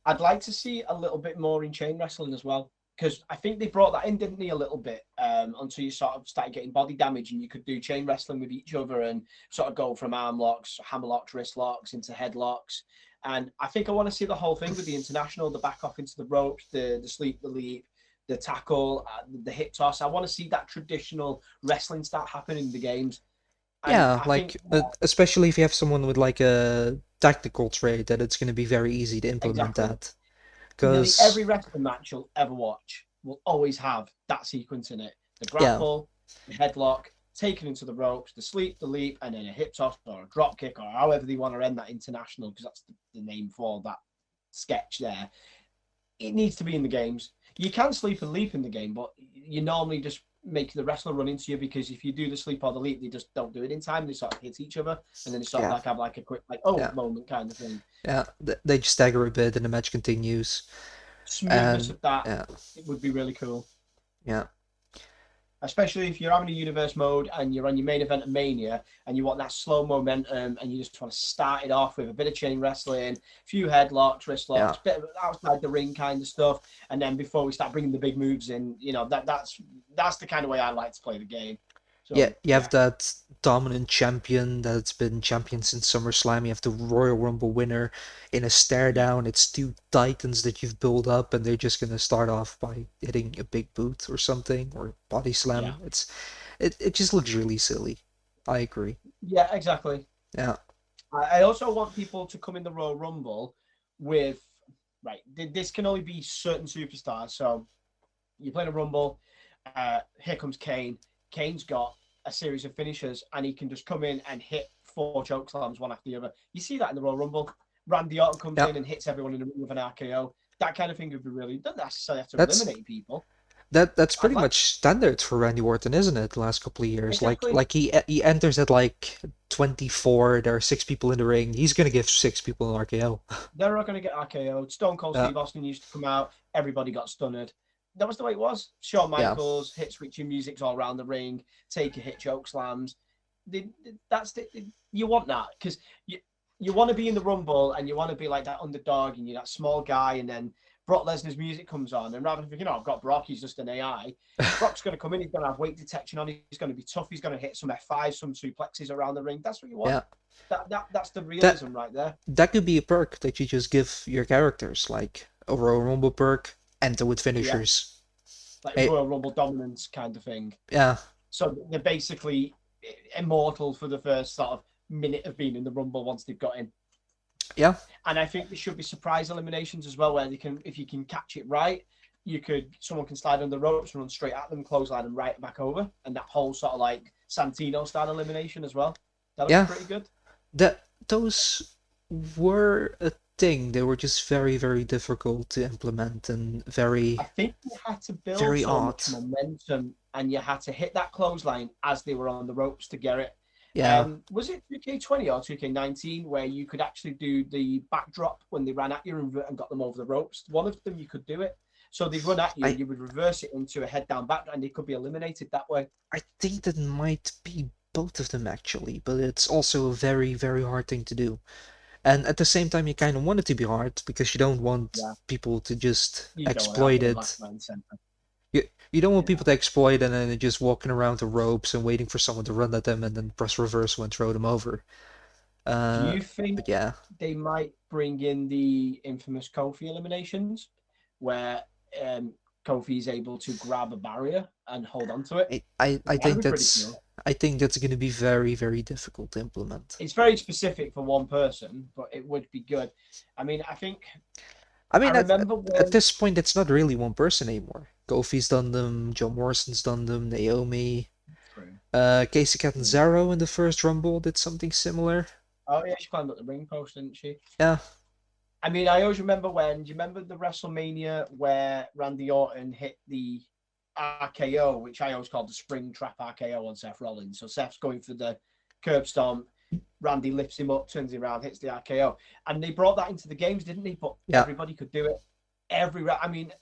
I'd like to see a little bit more in chain wrestling as well, because I think they brought that in, didn't they, a little bit, until you sort of started getting body damage and you could do chain wrestling with each other and sort of go from arm locks, hammer locks, wrist locks into headlocks. And I think I want to see the whole thing with the international, the back off into the ropes, the sleep, the leap, the tackle, the hip toss. I want to see that traditional wrestling start happening in the games. And yeah, especially if you have someone with like a tactical trait, that it's going to be very easy to implement that. Because every wrestling match you'll ever watch will always have that sequence in it: the grapple, the headlock, taken into the ropes, the sleep, the leap, and then a hip toss or a drop kick or however they want to end that international, because that's the name for that sketch there. It needs to be in the games. You can sleep and leap in the game, but you normally just make the wrestler run into you, because if you do the sleep or the leap, they just don't do it in time. They sort of hit each other, and then they sort of have like a quick moment kind of thing. Yeah, they just stagger a bit and the match continues. Smoothness of that, it would be really cool. Yeah. Especially if you're having a universe mode and you're on your main event of Mania and you want that slow momentum and you just want to start it off with a bit of chain wrestling, a few headlocks, wrist locks, bit of outside the ring kind of stuff. And then before we start bringing the big moves in, that's the kind of way I like to play the game. So, you have that dominant champion that's been champion since SummerSlam. You have the Royal Rumble winner in a stare down. It's 2 titans that you've built up, and they're just gonna start off by hitting a big boot or something, or body slam. Yeah. It just looks really silly. I agree. Yeah, exactly. Yeah. I also want people to come in the Royal Rumble with, right, this can only be certain superstars. So you're playing a Rumble, here comes Kane. Kane's got a series of finishers and he can just come in and hit 4 choke slams one after the other. You see that in the Royal Rumble. Randy Orton comes in and hits everyone in the ring with an RKO. That kind of thing would be really, doesn't necessarily have to eliminate people. That's pretty much standard for Randy Orton, isn't it? The last couple of years, exactly. like he enters at like 24. There are 6 people in the ring. He's gonna give 6 people an RKO. They're not gonna get RKO'd. Stone Cold Steve Austin used to come out. Everybody got stunned. That was the way it was. Shawn Michaels, hit switching musics all around the ring, take a hit choke slams. You want that, because you want to be in the Rumble and you want to be like that underdog and you're that small guy, and then Brock Lesnar's music comes on, and rather than thinking, I've got Brock, he's just an AI. Brock's going to come in, he's going to have weight detection on, he's going to be tough, he's going to hit some F5s, some suplexes around the ring. That's what you want. That's the realism right there. That could be a perk that you just give your characters, like a Royal Rumble perk. Enter with finishers. Like Royal Rumble dominance kind of thing. Yeah. So they're basically immortal for the first sort of minute of being in the Rumble once they've got in. Yeah. And I think there should be surprise eliminations as well, where if you can catch it right, someone can slide on the ropes and run straight at them, clothesline and right back over. And that whole sort of like Santino style elimination as well. That was pretty good. Those were a thing. They were just very, very difficult to implement and very. I think you had to build very so much momentum, and you had to hit that clothesline as they were on the ropes to get it. Yeah. Was it 2K20 or 2K19 where you could actually do the backdrop when they ran at you and got them over the ropes? One of them you could do it. So they'd run at you, you would reverse it into a head down back, and they could be eliminated that way. I think that might be both of them actually, but it's also a very, very hard thing to do. And at the same time, you kind of want it to be hard because you don't want people to just exploit it. You don't want people to exploit and then just walking around the ropes and waiting for someone to run at them and then press reversal and throw them over. Do you think they might bring in the infamous Kofi eliminations, where Kofi's able to grab a barrier and hold on to it. I That'd think be pretty that's cool. I think that's going to be very, very difficult to implement. It's very specific for one person, but it would be good. I mean, I think I mean, I remember at when. this point, it's not really one person anymore. Kofi's done them, John Morrison's done them, Naomi, True. Casey Catanzaro in the first Rumble did something similar. Oh yeah, she climbed up the ring post, didn't she? Yeah. I mean, I always remember when. Do you remember the WrestleMania where Randy Orton hit the RKO, which I always called the spring trap RKO on Seth Rollins? So Seth's going for the curb stomp. Randy lifts him up, turns him around, hits the RKO, and they brought that into the games, didn't they? But Yeah. everybody could do it. I mean,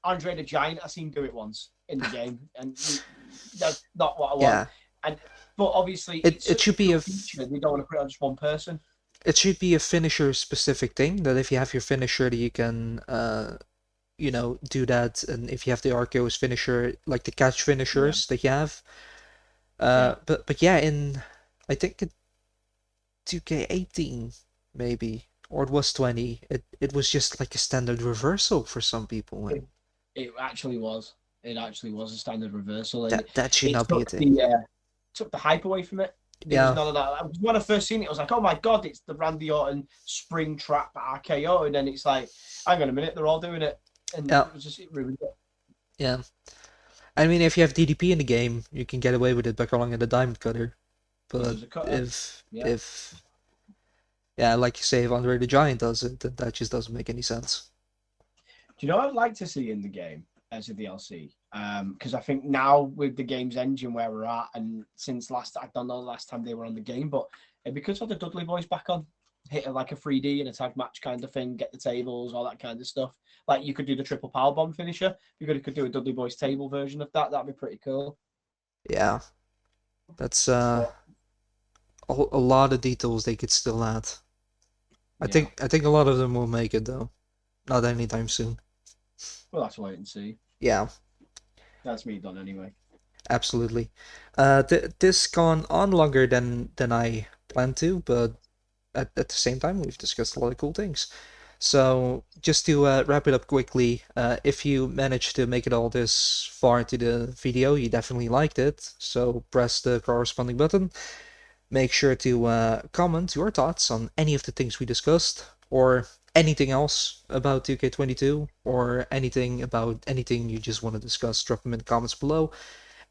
Andre the Giant, I seen do it once in the game, and that's not what I want. Yeah. But obviously, it should be a feature. They don't want to put it on just one person. It should be a finisher specific thing, that if you have your finisher that you can do that, and if you have the RKO's finisher, like the catch finishers that you have. But yeah, in I think 2K18 maybe, or it was 20, it was just like a standard reversal for some people. It actually was. It actually was a standard reversal. And that should not be a thing. Took the hype away from it. Yeah. Was none of that. When I first seen it, I was like, oh my God, it's the Randy Orton spring trap RKO. And then it's like, hang on a minute, they're all doing it. And it ruined it. Yeah. I mean, if you have DDP in the game, you can get away with it by calling it a diamond cutter. But if like you say, if Andre the Giant does it, then that just doesn't make any sense. Do you know what I'd like to see in the game as a DLC? Because I think now with the game's engine where we're at, and since I don't know the last time they were on the game, but it'd be good to have the Dudley Boys back on, hit like a 3D and a tag match kind of thing, get the tables, all that kind of stuff. Like you could do the triple powerbomb finisher. You could do a Dudley Boys table version of that. That'd be pretty cool. Yeah, that's a lot of details they could still add. I think a lot of them will make it though, not anytime soon. We'll have to wait and see. Yeah. That's me done anyway. Absolutely. This gone on longer than I planned to, but at the same time, we've discussed a lot of cool things. So just to wrap it up quickly, if you managed to make it all this far into the video, you definitely liked it. So press the corresponding button. Make sure to comment your thoughts on any of the things we discussed, or anything else about 2K22, or anything about anything you just want to discuss. Drop them in the comments below.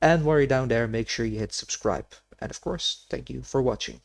And while you're down there, make sure you hit subscribe. And of course, thank you for watching.